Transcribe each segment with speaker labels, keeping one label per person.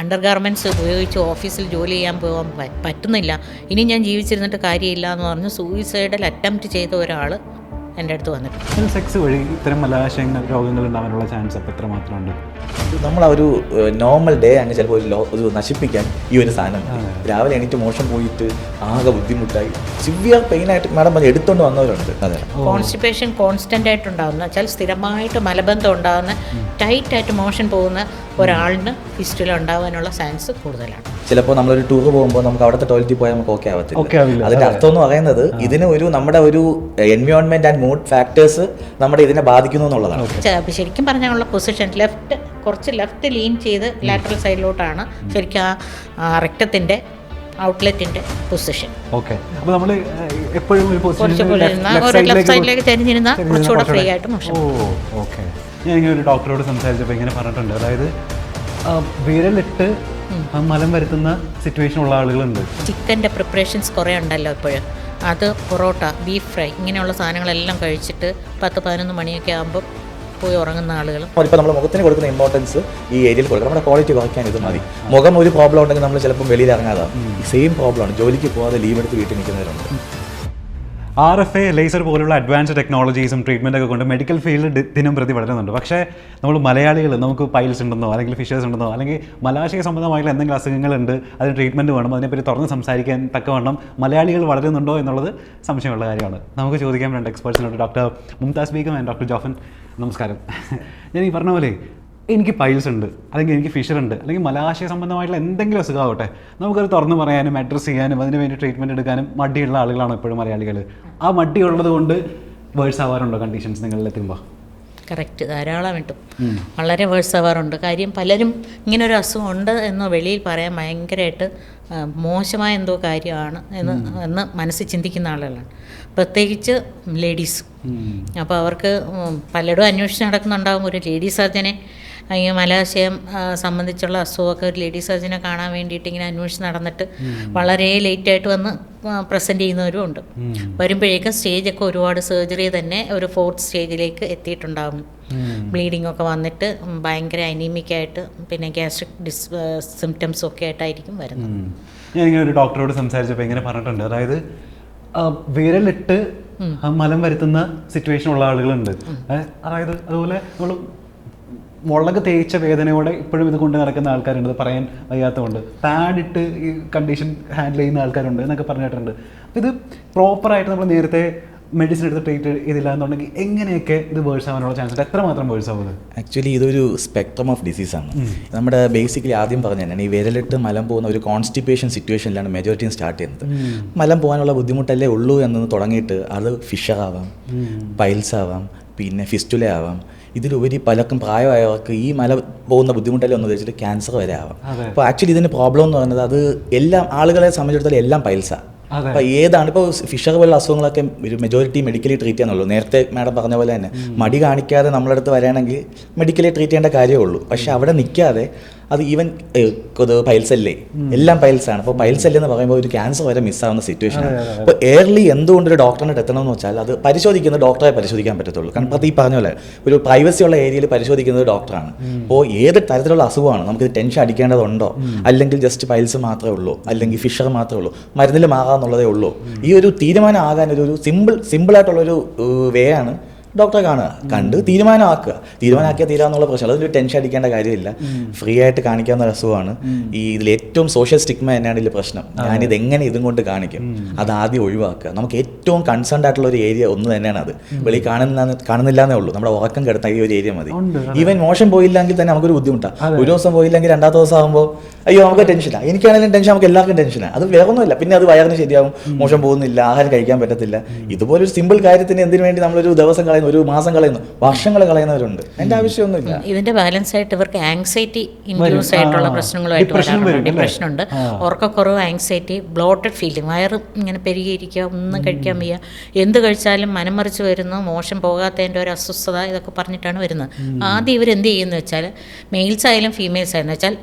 Speaker 1: Under garments ഉപയോഗിച്ച് ഓഫീസിൽ ജോലി ചെയ്യാൻ പോകാൻ പറ്റുന്നില്ല, ഇനി ഞാൻ ജീവിച്ചിരുന്നിട്ട് കാര്യമില്ല എന്ന് പറഞ്ഞ് സൂയിസൈഡൽ അറ്റംപ്റ്റ് ചെയ്ത ഒരാൾ എൻ്റെ അടുത്ത് വന്നിട്ടുണ്ട്.
Speaker 2: സെക്സ് വഴി ഇത്തരം മലാശയ രോഗങ്ങൾ ഉണ്ടാകാനുള്ള ചാൻസ് അപ്പോൾ എത്ര മാത്രമുണ്ട്?
Speaker 3: നമ്മളാ ഒരു നോർമൽ ഡേ അങ്ങ് ചിലപ്പോൾ ഒരു നശിപ്പിക്കാൻ ഈ ഒരു സാധനം രാവിലെ എണീറ്റ് മോശം പോയിട്ട് ആകെ ബുദ്ധിമുട്ടായി സിവിയർ പെയിനായിട്ട് മാഡം പറഞ്ഞ് എടുത്തുകൊണ്ട് വന്നവരുണ്ട്. അതെ,
Speaker 1: കോൺസ്റ്റിപ്പേഷൻ കോൺസ്റ്റൻ്റ് ആയിട്ടുണ്ടാകുന്ന വെച്ചാൽ സ്ഥിരമായിട്ട് മലബന്ധം ഉണ്ടാകുന്ന ടൈറ്റായിട്ട് മോഷൻ പോകുന്ന ഒരാളിന് ഫിസ്റ്റുല ഉണ്ടാകാനുള്ള ചാൻസ് കൂടുതലാണ്.
Speaker 3: ചിലപ്പോൾ നമ്മളൊരു ടൂർ പോകുമ്പോൾ നമുക്ക് അവിടുത്തെ ടോയ്ലറ്റിൽ പോയാൽ നമുക്ക് ഓക്കെ ആവത്തില്ല. അതിൻ്റെ അർത്ഥം എന്ന് പറയുന്നത് ഇതിന് ഒരു നമ്മുടെ ഒരു എൻവയോൺമെന്റ് ആൻഡ് മൂഡ് ഫാക്ടേഴ്സ് നമ്മുടെ ഇതിനെ ബാധിക്കുന്നു എന്നുള്ളതാണ്.
Speaker 1: ശരിക്കും പറഞ്ഞാലുള്ള പൊസിഷൻ കുറച്ച് ലെഫ്റ്റ് ലീൻ ചെയ്ത് ലാറ്ററൽ സൈഡിലോട്ടാണ് ശരിക്കും ആ റെക്റ്റത്തിൻ്റെ ഔട്ട്ലെറ്റിൻ്റെ പൊസിഷൻ.
Speaker 2: ഓക്കെ, അപ്പോൾ നമ്മൾ എപ്പോഴും
Speaker 1: ലെഫ്റ്റ് സൈഡിലേക്ക് തിരിഞ്ഞിരുന്നാൽ കുറച്ചുകൂടെ ഫ്രീ ആയിട്ട് മോശം.
Speaker 2: ഓക്കെ, ഞാൻ ഇങ്ങനെ ഒരു ഡോക്ടറോട് സംസാരിച്ചപ്പോൾ ഇങ്ങനെ പറഞ്ഞിട്ടുണ്ട്, അതായത് വിരലിട്ട് മലം വരുത്തുന്ന സിറ്റുവേഷൻ ഉള്ള ആളുകളുണ്ട്.
Speaker 1: ചിക്കൻ്റെ പ്രിപ്പറേഷൻസ് കുറേ ഉണ്ടല്ലോ ഇപ്പോഴും, അത് പൊറോട്ട, ബീഫ് ഫ്രൈ ഇങ്ങനെയുള്ള സാധനങ്ങളെല്ലാം കഴിച്ചിട്ട് 10-11 മണിയൊക്കെ ആകുമ്പോൾ പോയി ഉറങ്ങുന്ന ആളുകൾ.
Speaker 3: ഇപ്പോൾ നമ്മൾ മുഖത്തിന് കൊടുക്കുന്ന ഇമ്പോർട്ടൻസ് ഈ ഏരിയയിൽ കൊടുക്കണം. നമ്മുടെ ക്വാളിറ്റി കുറയ്ക്കാൻ ഇത് മതി. മുഖം ഒരു പ്രോബ്ലം ഉണ്ടെങ്കിൽ നമ്മൾ ചിലപ്പോൾ വെളിയിൽ ഇറങ്ങാതെ സെയിം പ്രോബ്ലമാണ്. ജോലിക്ക് പോകാതെ ലീവ് എടുത്ത് വീട്ടിൽ നിൽക്കുന്നവരുണ്ട്.
Speaker 2: RFA, ലേസർ പോലുള്ള അഡ്വാൻസ്ഡ് ടെക്നോളജീസും ട്രീറ്റ്മെൻറ്റൊക്കെ കൊണ്ട് മെഡിക്കൽ ഫീൽഡ് ദിനം പ്രതി വളരുന്നുണ്ട്. പക്ഷേ നമ്മൾ മലയാളികൾ നമുക്ക് പൈൽസ് ഉണ്ടെന്നോ അല്ലെങ്കിൽ ഫിഷേഴ്സ് ഉണ്ടെന്നോ അല്ലെങ്കിൽ മലാശയ സംബന്ധമായിട്ടുള്ള എന്തെങ്കിലും അസുഖങ്ങളുണ്ട്, അതിന് ട്രീറ്റ്മെൻറ്റ് വേണം, അതിനെപ്പറ്റി തുറന്ന് സംസാരിക്കാൻ തക്കവണ്ണം മലയാളികൾ വളരുന്നുണ്ടോ എന്നുള്ളത് സംശയമുള്ള കാര്യമാണ്. നമുക്ക് ചോദിക്കാൻ രണ്ട് എക്സ്പേർട്സിനുണ്ട്, doctor Mumtaz Begum and doctor Jofan. നമസ്കാരം. ഞാൻ ഈ പറഞ്ഞ പോലെ എനിക്ക് പൈൽസ് ഉണ്ട്, അല്ലെങ്കിൽ എനിക്ക് ഫിഷർ ഉണ്ട്, അല്ലെങ്കിൽ മലാശയ സംബന്ധമായിട്ടുള്ള എന്തെങ്കിലും അസുഖമാവട്ടെ, നമുക്കത് തുറന്ന് പറയാനും അഡ്രസ്സ് ചെയ്യാനും അതിന് വേണ്ടി ട്രീറ്റ്മെൻറ്റ് എടുക്കാനും മടിയുള്ള ആളുകളാണ് എപ്പോഴും മലയാളികൾ. ആ മടിയുള്ളത് കൊണ്ട് വേഴ്സ് ആവാറുണ്ടോ കണ്ടീഷൻസ് നിങ്ങളിലെത്തുമ്പോൾ?
Speaker 1: കറക്റ്റ്, ധാരാളമായിട്ടും വളരെ വേഴ്സ് ആവാറുണ്ട്. കാര്യം പലരും ഇങ്ങനൊരു അസുഖം ഉണ്ട് എന്ന് വെളിയിൽ പറയാൻ ഭയങ്കരമായിട്ട് മോശമായ എന്തോ കാര്യമാണ് എന്ന് മനസ്സിൽ ചിന്തിക്കുന്ന ആളുകളാണ്, പ്രത്യേകിച്ച് ലേഡീസ്. അപ്പോൾ അവർക്ക് പലരും അന്വേഷിച്ച് നടക്കുന്നുണ്ടാകും ഒരു ലേഡീ സർജനെ, ഈ മലാശയം സംബന്ധിച്ചുള്ള അസുഖമൊക്കെ ഒരു ലേഡീ സർജനെ കാണാൻ വേണ്ടിയിട്ട് ഇങ്ങനെ അന്വേഷിച്ച് നടന്നിട്ട് വളരെ ലേറ്റായിട്ട് വന്ന് പ്രസൻറ്റ് ചെയ്യുന്നവരും ഉണ്ട്. വരുമ്പോഴേക്കും സ്റ്റേജൊക്കെ ഒരുപാട് സർജറി തന്നെ ഒരു 4th സ്റ്റേജിലേക്ക് എത്തിയിട്ടുണ്ടാകും. ബ്ലീഡിംഗ് ഒക്കെ വന്നിട്ട് ഭയങ്കര അനീമിക്കായിട്ട് പിന്നെ ഗ്യാസ്ട്രിക് സിംറ്റംസും ഒക്കെ ആയിട്ടായിരിക്കും വരുന്നത്.
Speaker 2: ഞാനിങ്ങനെ ഒരു ഡോക്ടറോട് സംസാരിച്ചപ്പോൾ ഇങ്ങനെ പറഞ്ഞിട്ടുണ്ട്, അതായത് വിരലിട്ട് മലം വരുത്തുന്ന സിറ്റുവേഷൻ ഉള്ള ആളുകളുണ്ട്. അതായത് അതുപോലെ നമ്മൾ മുളക് തേച്ച വേദനയോടെ ഇപ്പോഴും ഇത് കൊണ്ട് നടക്കുന്ന ആൾക്കാരുണ്ട്, അത് പറയാൻ വയ്യാത്തതുകൊണ്ട്. പാഡിട്ട് ഈ കണ്ടീഷൻ ഹാൻഡിൽ ചെയ്യുന്ന ആൾക്കാരുണ്ട് എന്നൊക്കെ പറഞ്ഞിട്ടുണ്ട്. അപ്പോൾ ഇത് പ്രോപ്പറായിട്ട് നമ്മൾ നേരത്തെ മെഡിസിൻ എടുത്ത് ട്രീറ്റ് ചെയ്തില്ല എന്നുണ്ടെങ്കിൽ എങ്ങനെയൊക്കെ ഇത് വേഴ്സ് ആവാനുള്ള ചാൻസ് ഉണ്ട്? എത്രമാത്രം വേഴ്സ് ആവുന്നത്?
Speaker 3: ആക്ച്വലി ഇതൊരു സ്പെക്ട്രം ഓഫ് ഡിസീസാണ്. നമ്മുടെ ബേസിക്കലി ആദ്യം പറഞ്ഞു തന്നെ ഈ വിരലിട്ട് മലം പോകുന്ന ഒരു കോൺസ്റ്റിപ്പേഷൻ സിറ്റുവേഷനിലാണ് മെജോറിറ്റിയും സ്റ്റാർട്ട് ചെയ്യുന്നത്. മലം പോകാനുള്ള ബുദ്ധിമുട്ടല്ലേ ഉള്ളൂ എന്ന് തുടങ്ങിയിട്ട് അത് ഫിഷർ ആവാം, പൈൽസ് ആവാം, പിന്നെ ഫിസ്റ്റുല ആവാം. ഇതിലുപരി പലർക്കും പ്രായമായവർക്ക് ഈ മല പോകുന്ന ബുദ്ധിമുട്ടല്ലേ ഒന്ന് വെച്ചിട്ട് ക്യാൻസർ വരെ ആവാം. അപ്പോൾ ആക്ച്വലി ഇതിന് പ്രോബ്ലം എന്ന് പറയുന്നത് അത് എല്ലാം ആളുകളെ സംബന്ധിച്ചിടത്തോളം എല്ലാം പൈൽസാണ്. അപ്പോൾ ഏതാണ് ഇപ്പോൾ ഫിഷർ പോലുള്ള അസുഖങ്ങളൊക്കെ ഒരു മെജോറിറ്റി മെഡിക്കലി ട്രീറ്റ് ചെയ്യാന്നുള്ളൂ. നേരത്തെ മാഡം പറഞ്ഞ പോലെ തന്നെ മടി കാണിക്കാതെ നമ്മളടുത്ത് വരികയാണെങ്കിൽ മെഡിക്കലി ട്രീറ്റ് ചെയ്യേണ്ട കാര്യമേ ഉള്ളൂ. പക്ഷെ അവിടെ നിൽക്കാതെ അത് ഈവൻ പൈൽസ് അല്ലേ, എല്ലാം പൈൽസാണ്. അപ്പോൾ പൈൽസ് അല്ലേ എന്ന് പറയുമ്പോൾ ഒരു ക്യാൻസർ വരെ മിസ്സാവുന്ന സിറ്റുവേഷനാണ്. അപ്പോൾ എയർലി എന്തുകൊണ്ടൊരു ഡോക്ടറിനെ എത്തണമെന്ന് വെച്ചാൽ അത് പരിശോധിക്കുന്ന ഡോക്ടറെ പരിശോധിക്കാൻ പറ്റത്തുള്ളൂ. കാരണം ഇപ്പോൾ ഈ പറഞ്ഞ പോലെ ഒരു പ്രൈവസി ഉള്ള ഏരിയയിൽ പരിശോധിക്കുന്നത് ഡോക്ടറാണ്. അപ്പോൾ ഏത് തരത്തിലുള്ള അസുഖമാണ്, നമുക്കിത് ടെൻഷൻ അടിക്കേണ്ടതുണ്ടോ, അല്ലെങ്കിൽ ജസ്റ്റ് പൈൽസ് മാത്രമേ ഉള്ളൂ, അല്ലെങ്കിൽ ഫിഷർ മാത്രമേ ഉള്ളൂ, മരുന്നിൽ മാറാന്നുള്ളതേ ഉള്ളൂ, ഈ ഒരു തീരുമാനം ആകാൻ ഒരു സിമ്പിളായിട്ടുള്ളൊരു വേ ആണ് ഡോക്ടറെ കാണുക, കണ്ട് തീരുമാനമാക്കിയാൽ തീരാന്നുള്ള പ്രശ്നം. അതൊരു ടെൻഷൻ അടിക്കേണ്ട കാര്യമില്ല, ഫ്രീ ആയിട്ട് കാണിക്കാവുന്ന അസുഖമാണ്. ഈ ഇതിൽ ഏറ്റവും സോഷ്യൽ സ്റ്റിഗ്മ തന്നെയാണ് ഇതിൽ പ്രശ്നം. ഞാനിത് എങ്ങനെ ഇതും കൊണ്ട് കാണിക്കും, അത് ആദ്യം ഒഴിവാക്കുക. നമുക്ക് ഏറ്റവും കൺസേൺഡ് ആയിട്ടുള്ള ഒരു ഏരിയ ഒന്ന് തന്നെയാണ് അത്. വെളി കാണുന്നില്ല എന്നേ ഉള്ളൂ, നമ്മുടെ ഉറക്കം കിടത്ത ഈ ഒരു ഏരിയ മതി. ഈവൻ മോശം പോയില്ലെങ്കിൽ തന്നെ നമുക്കൊരു ബുദ്ധിമുട്ടാണ്. ഒരു ദിവസം പോയില്ലെങ്കിൽ രണ്ടാമത്തെ ദിവസം ആകുമ്പോൾ അയ്യോ നമുക്ക് ടെൻഷനാണ്. എനിക്കാണെങ്കിലും ടെൻഷൻ, നമുക്ക് എല്ലാവർക്കും ടെൻഷനാണ്. അത് വേറൊന്നുമില്ല, പിന്നെ അത് വയറിന് ശരിയാവും, മോശം പോകുന്നില്ല, ആഹാരം കഴിക്കാൻ പറ്റത്തില്ല. ഇതുപോലൊരു സിമ്പിൾ കാര്യത്തിന് എന്തിനു വേണ്ടി നമ്മളൊരു ദിവസം കളയുന്നു, ഒരു മാസം കളയുന്നു, വർഷങ്ങൾ കളയുന്നവരുണ്ട്. എൻ്റെ ആവശ്യമൊന്നുമില്ല.
Speaker 1: ഇതിന്റെ ബാലൻസ് ആയിട്ട് ഇവർക്ക് ആങ്സൈറ്റി ഇൻഡ്യൂസ് ആയിട്ടുള്ള പ്രശ്നങ്ങളുമായിട്ട് ഡിപ്രഷൻ ഉണ്ട്, ഉറക്കക്കുറവ്, ആങ്സൈറ്റി, ബ്ലോട്ടഡ് ഫീലിംഗ്, വയറ് ഇങ്ങനെ പെരുകിയിരിക്കുക, ഒന്നും കഴിക്കാൻ വയ്യ, എന്ത് കഴിച്ചാലും മനമറിച്ച് വരുന്നു, മോശം പോകാത്തതിൻ്റെ ഒരു അസ്വസ്ഥത, ഇതൊക്കെ പറഞ്ഞിട്ടാണ് വരുന്നത്. ആദ്യം ഇവരെന്ത് ചെയ്യുമെന്ന് വെച്ചാൽ മെയിൽസ് ആയാലും ഫീമെയിൽസ് ആയെന്ന് വെച്ചാൽ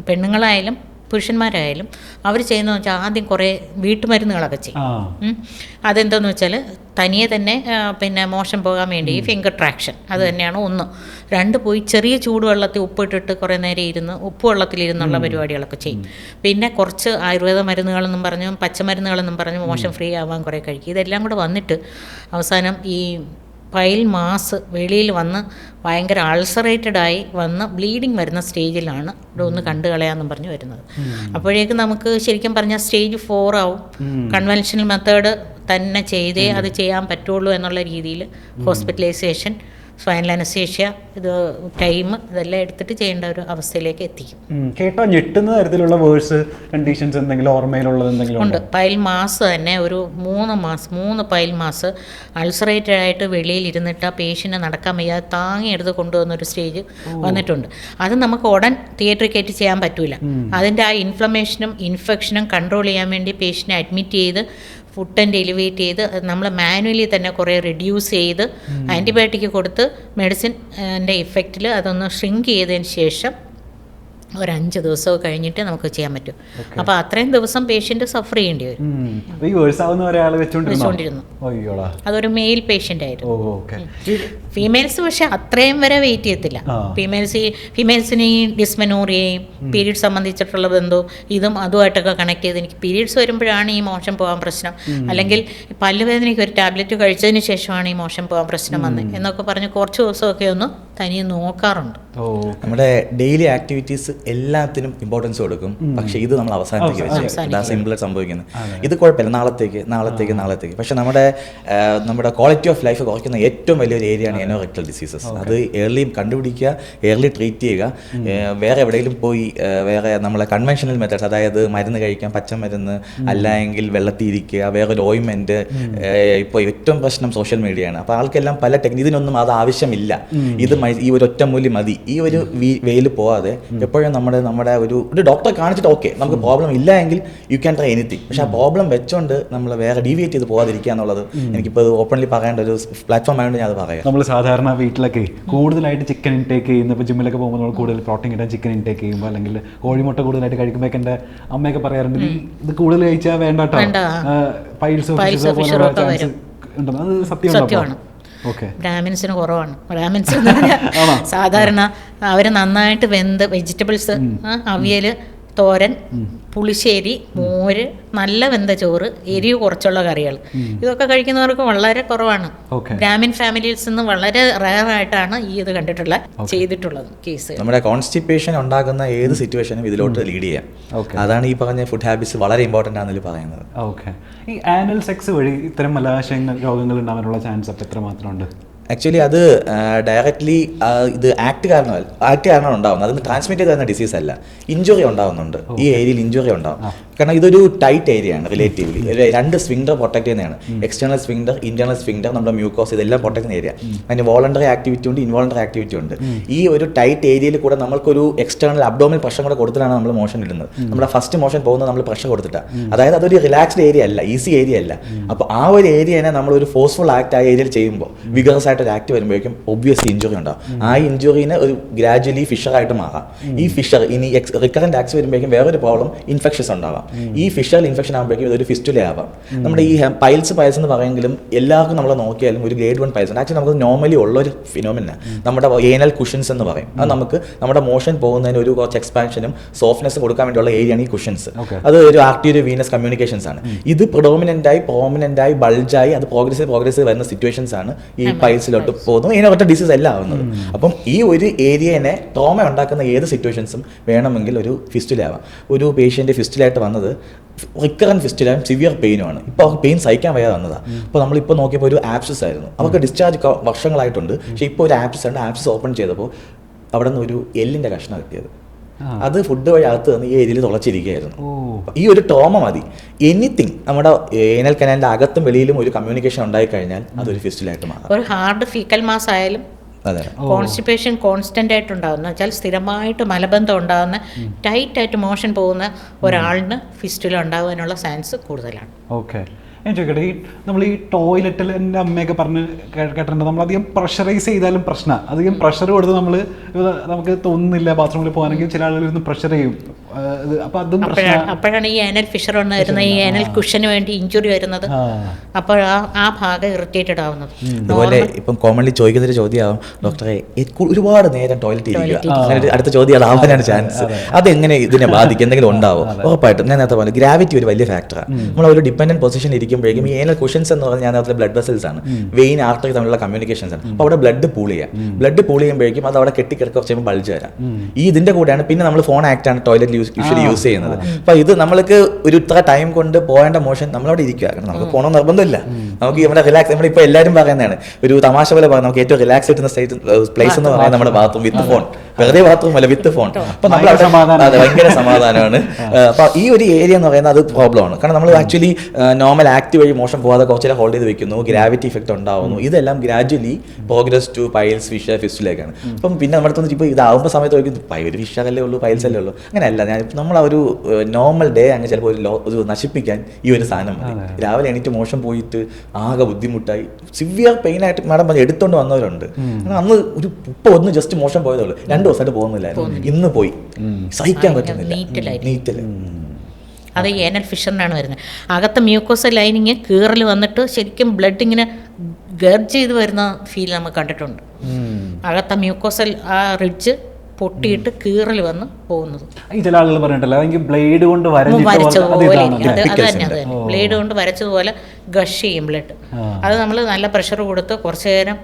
Speaker 1: പെണ്ണുങ്ങളായാലും പുരുഷന്മാരായാലും അവർ ചെയ്യുന്നതെന്ന് വെച്ചാൽ ആദ്യം കുറേ വീട്ടുമരുന്നുകളൊക്കെ ചെയ്യും. അതെന്താണെന്ന് വെച്ചാൽ തനിയെ തന്നെ പിന്നെ മോശം പോകാൻ വേണ്ടി ഫിംഗർ ട്രാക്ഷൻ അത് തന്നെയാണ് ഒന്ന്. രണ്ട് പോയി ചെറിയ ചൂടുവെള്ളത്തിൽ ഉപ്പിട്ടിട്ട് കുറേ നേരം ഇരുന്ന് ഉപ്പ് വെള്ളത്തിലിരുന്നുള്ള പരിപാടികളൊക്കെ ചെയ്യും. പിന്നെ കുറച്ച് ആയുർവേദ മരുന്നുകളെന്നും പറഞ്ഞു പച്ചമരുന്നുകളെന്നും പറഞ്ഞു മോഷൻ ഫ്രീ ആവാൻ കുറേ കഴിക്കും. ഇതെല്ലാം കൂടെ വന്നിട്ട് അവസാനം ഈ പൈൽ മാസ് വെളിയിൽ വന്ന് ഭയങ്കര അൾസറേറ്റഡായി വന്ന് ബ്ലീഡിങ് വരുന്ന സ്റ്റേജിലാണ് ഇവിടെ ഒന്ന് കണ്ടു കളയാമെന്നും പറഞ്ഞ് വരുന്നത്. അപ്പോഴേക്കും നമുക്ക് ശരിക്കും പറഞ്ഞാൽ സ്റ്റേജ് 4 ആവും. കൺവെൻഷണൽ മെത്തേഡ് തന്നെ ചെയ്തേ അത് ചെയ്യാൻ പറ്റുള്ളൂ എന്നുള്ള രീതിയിൽ ഹോസ്പിറ്റലൈസേഷൻ, സ്പൈനൽ അനസ്തേഷ്യ, ഇത് ടൈം ഇതെല്ലാം എടുത്തിട്ട് ചെയ്യേണ്ട ഒരു അവസ്ഥയിലേക്ക് എത്തിക്കും.
Speaker 2: കേട്ടോ ഞെട്ടുന്ന തരത്തിലുള്ള വേഴ്സ് കണ്ടീഷൻസ് എന്തെങ്കിലും ഓർമ്മയിലുള്ളത് എന്തെങ്കിലും
Speaker 1: ഉണ്ട്. പൈൽ മാസ് തന്നെ ഒരു 3 പൈൽ മാസ് അൾസറേറ്റഡ് ആയിട്ട് വെളിയിൽ ഇരുന്നിട്ട് ആ പേഷ്യൻറ്റ് നടക്കാൻ വയ്യാതെ താങ്ങിയെടുത്ത് കൊണ്ടുവന്നൊരു സ്റ്റേജ് വന്നിട്ടുണ്ട്. അത് നമുക്ക് ഉടൻ തിയേറ്ററിൽ കയറ്റി ചെയ്യാൻ പറ്റൂല. അതിൻ്റെ ആ ഇൻഫ്ലമേഷനും ഇൻഫെക്ഷനും കൺട്രോൾ ചെയ്യാൻ വേണ്ടി പേഷ്യൻറ്റിനെ അഡ്മിറ്റ് ചെയ്ത് ഫുഡ് ആൻഡ് എലിവേറ്റ് ചെയ്ത് നമ്മൾ മാനുവലി തന്നെ കുറേ റിഡ്യൂസ് ചെയ്ത് ആൻറ്റിബയോട്ടിക് കൊടുത്ത് മെഡിസിൻ്റെ ഇഫക്റ്റിൽ അതൊന്ന് ഷ്രിങ്ക് ചെയ്തതിന് ശേഷം ഒരു 5 ദിവസമൊക്കെ കഴിഞ്ഞിട്ട് നമുക്ക് ചെയ്യാൻ പറ്റും. അപ്പോൾ അത്രയും ദിവസം പേഷ്യൻ്റ് സഫർ ചെയ്യേണ്ടി വരും. വെച്ചുകൊണ്ടിരുന്നു. അതൊരു മെയിൽ പേഷ്യൻ്റ് ആയിരുന്നു. ഫീമെയിൽസ് പക്ഷെ അത്രയും വരെ വെയിറ്റ് ചെയ്യത്തില്ല. ഫീമെയിൽസിന് ഈ ഡിസ്മെനോറിയയും പീരീഡ്സ് സംബന്ധിച്ചിട്ടുള്ള ബന്ധവും ഇതും അതുമായിട്ടൊക്കെ കണക്ട് ചെയ്ത് എനിക്ക് പീരീഡ്സ് വരുമ്പോഴാണ് ഈ മോഷൻ പോകാൻ പ്രശ്നം, അല്ലെങ്കിൽ പല്ലുവേദനയ്ക്ക് ഒരു ടാബ്ലറ്റ് കഴിച്ചതിന് ശേഷമാണ് ഈ മോഷൻ പോകാൻ പ്രശ്നം വന്നത് എന്നൊക്കെ പറഞ്ഞ് കുറച്ച് ദിവസമൊക്കെ ഒന്ന് തനിയെ നോക്കാറുണ്ട്.
Speaker 3: നമ്മുടെ ഡെയിലി ആക്ടിവിറ്റീസ് എല്ലാത്തിനും ഇമ്പോർട്ടൻസ് കൊടുക്കും. പക്ഷെ ഇത് നമ്മൾ അവസാനത്തേക്ക് വെച്ച് സിമ്പിളായിട്ട് സംഭവിക്കുന്നത്. ഇത് കുഴപ്പമില്ല, നാളത്തേക്ക്. പക്ഷെ നമ്മുടെ ക്വാളിറ്റി ഓഫ് ലൈഫ് കുറയ്ക്കുന്ന ഏറ്റവും വലിയൊരു ഏരിയയാണ് എനോറെക്ടൽ ഡിസീസസ്. അത് ഏർലി കണ്ടുപിടിക്കുക, ഏർലി ട്രീറ്റ് ചെയ്യുക. വേറെ എവിടെയെങ്കിലും പോയി വേറെ നമ്മളെ കൺവെൻഷണൽ മെത്തേഡ്സ്, അതായത് മരുന്ന് കഴിക്കാം, പച്ചമരുന്ന്, അല്ലെങ്കിൽ വെള്ളത്തിൽ ഇരിക്കുക, വേറൊരു ഓയിൻമെൻറ്റ്. ഇപ്പോൾ ഏറ്റവും പ്രശ്നം സോഷ്യൽ മീഡിയയാണ്. അപ്പോൾ ആൾക്കെല്ലാം പല ഇതിനൊന്നും അത് ആവശ്യമില്ല. ഇത് ഈ ഒരു ഒറ്റമൂല്യം മതി. ഈ ഒരു വെയിൽ പോവാതെ എപ്പോഴും നമ്മുടെ ഒരു ഡോക്ടറെ കാണിച്ചിട്ട് ഓക്കെ നമുക്ക് പ്രോബ്ലം ഇല്ല എങ്കിൽ യു ക്യാൻ ട്രൈ എനിത്തിങ്. പക്ഷേ ആ പ്രോബ്ലം വെച്ചുകൊണ്ട് നമ്മൾ വേറെ ഡീവിയേറ്റ് ചെയ്ത് പോകാതിരിക്കുക എന്നുള്ളത് എനിക്കിപ്പോൾ ഓപ്പൺലി പറയേണ്ട ഒരു പ്ലാറ്റ്ഫോം ആയതുകൊണ്ട് ഞാൻ അത് പറയാം.
Speaker 2: നമ്മൾ സാധാരണ വീട്ടിലൊക്കെ കൂടുതലായിട്ട് ചിക്കൻ ഇൻടേക്ക് ചെയ്യുന്ന, ഇപ്പോൾ ജിമ്മിലൊക്കെ പോകുമ്പോൾ നമ്മൾ കൂടുതൽ പ്രോട്ടീൻ കിട്ടാൻ ചിക്കൻ ഇൻടേക്ക് ചെയ്യുമ്പോൾ, അല്ലെങ്കിൽ കോഴിമുട്ട കൂടുതലായിട്ട് കഴിക്കുമ്പോഴൊക്കെ എൻ്റെ അമ്മയൊക്കെ പറയാറുണ്ട് ഇത് കൂടുതൽ കഴിച്ചാൽ വേണ്ട കേട്ടോ, പൈൽസ് ചാൻസ് ഉണ്ടെന്ന്. അത് സത്യമാണ്.
Speaker 1: ബ്രാഹ്മിൻസിന് കുറവാണ്. ബ്രാഹ്മിൻസ് സാധാരണ അവർ നന്നായിട്ട് വെന്ത് വെജിറ്റബിൾസ്, അവിയൽ, തോരൻ, പുളിശ്ശേരി, മോര്, നല്ല വെന്ത ചോറ്, എരിവ് കുറച്ചുള്ള കറികൾ, ഇതൊക്കെ കഴിക്കുന്നവർക്ക് വളരെ കുറവാണ്. ബ്രാഹ്മിൻ ഫാമിലീസ് നിന്ന് വളരെ റയറായിട്ടാണ് ഈ ഇത് കണ്ടിട്ടുള്ള ചെയ്തിട്ടുള്ളത് കേസ്.
Speaker 3: നമ്മുടെ കോൺസ്റ്റിപ്പേഷൻ ഉണ്ടാകുന്ന ഏത് സിറ്റുവേഷനും ഇതിലോട്ട് ലീഡ് ചെയ്യാം. അതാണ് ഈ പറഞ്ഞ ഫുഡ് ഹാബിറ്റ്സ് വളരെ ഇമ്പോർട്ടൻ്റ് ആണെന്ന് പറയുന്നത്.
Speaker 2: ഈ ആനൽ സെക്സ് വഴി ഇത്തരം മലാശയ രോഗങ്ങൾ ഉണ്ടാകാനുള്ള ചാൻസ് അപ്പോൾ എത്രമാത്രം ഉണ്ട്?
Speaker 3: ആക്ച്വലി അത് ഡയറക്റ്റ്ലി ഇത് ആക്ട് കാരണം ഉണ്ടാകുന്നത്. അതിന് ട്രാൻസ്മിറ്റ് ചെയ്ത് തരുന്ന ഡിസീസ് അല്ല, ഇഞ്ചുറി ഉണ്ടാകുന്നുണ്ട്. ഈ ഏരിയയിൽ ഇഞ്ചുറി ഉണ്ടാകും. കാരണം ഇതൊരു ടൈറ്റ് ഏരിയ ആണ് റിലേറ്റീവ്ലി. 2 സ്വിങ്ഡർ പ്രൊട്ടക്ട് ചെയ്യുന്നതാണ്. എക്സ്റ്റേണൽ സ്വിങ്ഡർ, ഇന്റേണൽ സ്വിങ്ഡർ, നമ്മുടെ മ്യൂക്കോസ്, ഇതെല്ലാം പ്രൊട്ടക്ട് ചെയ്യുന്ന ഏരിയ. അതിന് വോളണ്ടറി ആക്ടിവിറ്റി ഉണ്ട്, ഇൻവോളണ്ടറി ആക്ടിവിറ്റി ഉണ്ട്. ഈ ഒരു ടൈറ്റ് ഏരിയയിൽ കൂടെ നമ്മൾക്കൊരു എക്സ്റ്റേണൽ അബ്ഡോമിനൽ പ്രഷർ കൂടെ കൊടുത്തിട്ടാണ് നമ്മൾ മോഷൻ ഇടുന്നത്. നമ്മുടെ ഫസ്റ്റ് മോഷൻ പോകുന്നത് നമ്മൾ പ്രഷർ കൊടുത്തിട്ടാണ്. അതായത് അതൊരു റിലാക്സ്ഡ് ഏരിയ അല്ല, ഈസി ഏരിയ അല്ല. അപ്പോൾ ആ ഒരു ഏരിയനെ നമ്മളൊരു ഫോഴ്സ്ഫുൾ ആക്ട് ആ ഏരിയയിൽ ചെയ്യുമ്പോൾ, വിഗറസ് ആയിട്ട് ഒരു ആക്ട് വരുമ്പോഴേക്കും ഒബ്വിയസ്ലി ഇഞ്ചുറി ഉണ്ടാവും. ആ ഇഞ്ചുറിനെ ഒരു ഗ്രാജുവലി ഫിഷറായിട്ട് മാറാം. ഈ ഫിഷർ ഇനി റിക്കറന്റ് ആക്ട്സ് വരുമ്പോഴേക്കും വേറൊരു പ്രോബ്ലം ഇൻഫെക്ഷൻസ് ഉണ്ടാവാം. ഈ ഫിഷറൽ ഇൻഫെക്ഷൻ ആകുമ്പോഴേക്കും ഇതൊരു ഫിസ്റ്റുല ആവാം. നമ്മുടെ ഈ പൈൽസ് എന്ന് പറയുമെങ്കിലും എല്ലാവർക്കും നമ്മൾ നോക്കിയാലും ഒരു ഗ്രേഡ് 1 പൈൽസ് ആക്ച്വലി നമുക്ക് നോർമലി ഉള്ളൊരു ഫിനോമിന. നമ്മുടെ ഏനൽ കുഷൻസ് എന്ന് പറയും. അത് നമുക്ക് നമ്മുടെ മോഷൻ പോകുന്നതിന് ഒരു കുറച്ച് എക്സ്പാൻഷനും സോഫ്റ്റ്നെസ്സും കൊടുക്കാൻ വേണ്ടിയുള്ള ഏരിയയാണ് ഈ കുഷൻസ്. അത് ഒരു ആർട്ടീരിയോ വീനസ് കമ്മ്യൂണിക്കേഷൻസ് ആണ്. ഇത് പ്രോമിനൻ്റായി ബൾജായി അത് പ്രോഗ്രസീവ് വരുന്ന സിറ്റുവേഷൻസ് ആണ് ഈ പൈൽസിലോട്ട് പോകുന്നത്. ഇതിനൊറ്റ ഡിസീസ് അല്ല ആവുന്നത്. അപ്പം ഈ ഒരു ഏരിയനെ ട്രോമ ഉണ്ടാക്കുന്ന ഏത് സിറ്റുവേഷൻസും വേണമെങ്കിൽ ഒരു ഫിസ്റ്റുല ആവാം. ഒരു പേഷ്യൻ്റ് ഫിസ്റ്റുലായിട്ട് വന്നത് റിക്കറൻറ്റ് ഫിസ്റ്റുലയും സിവിയർ പെയിനുമാണ്. ഇപ്പോൾ അവർക്ക് പെയിൻ സഹിക്കാൻ വയ്യാതെ വന്നതാണ്. അപ്പോൾ നമ്മളിപ്പോൾ നോക്കിയപ്പോൾ ഒരു ആപ്സിസ് ആയിരുന്നു. അവർക്ക് ഡിസ്ചാർജ് വർഷങ്ങളായിട്ടുണ്ട്. പക്ഷേ ഇപ്പോൾ ഒരു ആപ്സിസ് ഓപ്പൺ ചെയ്തപ്പോൾ അവിടെ നിന്ന് ഒരു എല്ലിൻ്റെ കഷ്ണം കിട്ടിയത്. അത് ഫുഡ് വഴി അകത്ത് നിന്ന് ഈ ഏരിയയിൽ തുളച്ചിരിക്കുകയായിരുന്നു. ഈ ഒരു ട്രോമ മതി. എനിത്തിങ് നമ്മുടെ ഏനൽ കനാലിൻ്റെ അകത്തും വെളിയിലും ഒരു കമ്മ്യൂണിക്കേഷൻ ഉണ്ടായിക്കഴിഞ്ഞാൽ അതൊരു ഫിസ്റ്റുലായിട്ട് മാറാം.
Speaker 1: ഒരു ഹാർഡ് ഫീക്കൽ മാസ് ആയാലും കോൺസ്റ്റിപ്പേഷൻ കോൺസ്റ്റന്റ് ആയിട്ട് ഉണ്ടാകുന്ന വെച്ചാൽ സ്ഥിരമായിട്ട് മലബന്ധം ഉണ്ടാകുന്ന ടൈറ്റ് ആയിട്ട് മോഷൻ പോകുന്ന ഒരാളിന് ഫിസ്റ്റുല ഉണ്ടാകാനുള്ള ചാൻസ് കൂടുതലാണ്.
Speaker 2: ഓക്കെ. ഞാൻ ചോദിക്കട്ടെ, ഈ നമ്മൾ ഈ ടോയ്ലറ്റിൽ എൻ്റെ അമ്മയൊക്കെ പറഞ്ഞ് കേട്ടിട്ടുണ്ട്, നമ്മളധികം പ്രഷറൈസ് ചെയ്താലും പ്രശ്നമാണ്. അധികം പ്രഷർ കൊടുത്ത് നമുക്ക് തോന്നുന്നില്ല ബാത്റൂമിൽ പോകാനെങ്കിൽ ചില ആളുകൾ ഇരുന്ന് പ്രഷർ ചെയ്യും. അപ്പോൾ അതും
Speaker 1: അപ്പോഴാണ് ഈ ആനൽ ഫിഷർ വന്ന് വരുന്നത്, ഈ ആനൽ കുഷന് വേണ്ടി ഇഞ്ചുറി വരുന്നത്. അപ്പോൾ ആ ഭാഗം ഇറിറ്റേറ്റഡ് ആവുന്നത്.
Speaker 3: അതുപോലെ ഇപ്പം കോമൺലി ചോദിക്കുന്നൊരു ചോദ്യമാവും, ഡോക്ടറെ ഒരുപാട് നേരം ടോയ്ലറ്റ് ഇരിക്കുക, അടുത്ത ചോദ്യം അതാവാനാണ് ചാൻസ്. അതെങ്ങനെ ഇതിനെ ബാധിക്കും, എന്തെങ്കിലും ഉണ്ടാവും? ഉറപ്പായിട്ടും ഞാൻ നേരത്തെ പറഞ്ഞു, ഗ്രാവിറ്റി ഒരു വലിയ ഫാക്ടറാണ്. നമ്മൾ ഒരു ഡിപ്പെൻഡന്റ് പൊസിഷൻ ഇരിക്കുമ്പോഴേക്കും ഈ ഏനൽ കുഷൻസ് എന്ന് പറഞ്ഞാൽ അതിനകത്ത് ബ്ലഡ് വെസൽസ് ആണ്, വെയിൻ ആർട്ടറി തമ്മിലുള്ള കമ്മ്യൂണിക്കേഷൻസ് ആണ്. അപ്പോൾ അവിടെ ബ്ലഡ് പൂൾ ചെയ്യുമ്പോഴേക്കും അത് അവിടെ കെട്ടിക്കിടക്കുക, കുറച്ച് കഴിയുമ്പോൾ ബൾജ് വരാം. ഈ ഇതിന്റെ കൂടെയാണ് പിന്നെ നമ്മൾ ഫോൺ ആക്ട് ആണ് ടോയ്ലറ്റ് യൂഷ്വലി യൂസ് ചെയ്യുന്നത്. അപ്പോൾ ഇത് നമ്മൾക്ക് ഒരു ഇത്ര ടൈം കൊണ്ട് പോകേണ്ട മോഷൻ നമ്മളവിടെ ഇരിക്കുക, കാരണം നമുക്ക് പോകണം നിർബന്ധമില്ല. നമുക്ക് ഇവിടെ റിലാക്സ്, നമ്മളിപ്പോൾ എല്ലാവരും പറയുന്നതാണ്, ഒരു തമാശ പോലെ പറയാം, നമുക്ക് ഏറ്റവും റിലാക്സ് കിട്ടുന്ന പ്ലേസ് എന്ന് പറയുന്നത് നമ്മുടെ ബാത്റൂം വിത്ത് ഫോൺ. വെറുതെ ബാത്റൂം അല്ല, വിത്ത് ഫോൺ. അപ്പൊ നമ്മൾ ഭയങ്കര സമാധാനമാണ്. അപ്പൊ ഈ ഒരു ഏരിയ എന്ന് പറയുന്നത് അത് പ്രോബ്ലം ആണ്. കാരണം നമ്മൾ ആക്ച്വലി നോർമൽ ആക്ട് വഴി മോഷൻ പോകാതെ കുറച്ചേരം ഹോൾഡ് ചെയ്ത് വെക്കുന്നു, ഗ്രാവിറ്റി ഇഫക്റ്റ് ഉണ്ടാവുന്നു. ഇതെല്ലാം gradually progress to piles, fissure, ഫിസ്റ്റുലേക്കാണ്. അപ്പം പിന്നെ നമ്മുടെ അടുത്ത് ഇപ്പോൾ ഇതാവുമ്പോൾ സമയത്ത് ചോദിക്കും, ഒരു ഫിഷറല്ലേ ഉള്ളൂ, പൈൽസ് അല്ലേ ഉള്ളൂ. അങ്ങനെയല്ല, നമ്മൾ ആ ഒരു നോർമൽ ഡേ അങ്ങ് ചിലപ്പോൾ ഒരു നശിപ്പിക്കാൻ ഈ ഒരു സാധനം മതി. രാവിലെ എണീറ്റ് മോശം പോയിട്ട് ആകെ ബുദ്ധിമുട്ടായി സിവിയർ പെയിൻ ആയിട്ട് മാഡം പറഞ്ഞ് എടുത്തോണ്ട് വന്നവരുണ്ട്. അന്ന് ഇപ്പോൾ ഒന്ന് ജസ്റ്റ് മോശം പോയതേ ഉള്ളൂ, 2 ദിവസമായിട്ട് പോകുന്നില്ലായിരുന്നു, ഇന്ന് പോയി സഹിക്കാൻ പറ്റുന്നില്ല, നീറ്റല്.
Speaker 1: അത് ഏനൽ ഫിഷറിനാണ് വരുന്നത്. അകത്ത് മ്യൂക്കോസൽ ലൈനിങ് കീറൽ വന്നിട്ട് ശരിക്കും ബ്ലഡ് ഇങ്ങനെ ഗർജ് ചെയ്ത് വരുന്ന ഫീൽ നമുക്ക് കണ്ടിട്ടുണ്ട്. അകത്ത മ്യൂക്കോസൽ ആ റിഡ്ജ് പൊട്ടിയിട്ട് കീറൽ വന്ന് പോകുന്നത്.
Speaker 2: ഈ ചില ആളുകൾ പറഞ്ഞിട്ടല്ല, അല്ലെങ്കിൽ ബ്ലേഡ് കൊണ്ട്
Speaker 1: വരച്ചതുപോലെ, അത് തന്നെ ബ്ലേഡ് കൊണ്ട് വരച്ചതുപോലെ ഗഷ് ചെയ്യും ബ്ലഡ്. അത് നമ്മൾ നല്ല പ്രഷർ കൊടുത്ത് കുറച്ച് നേരം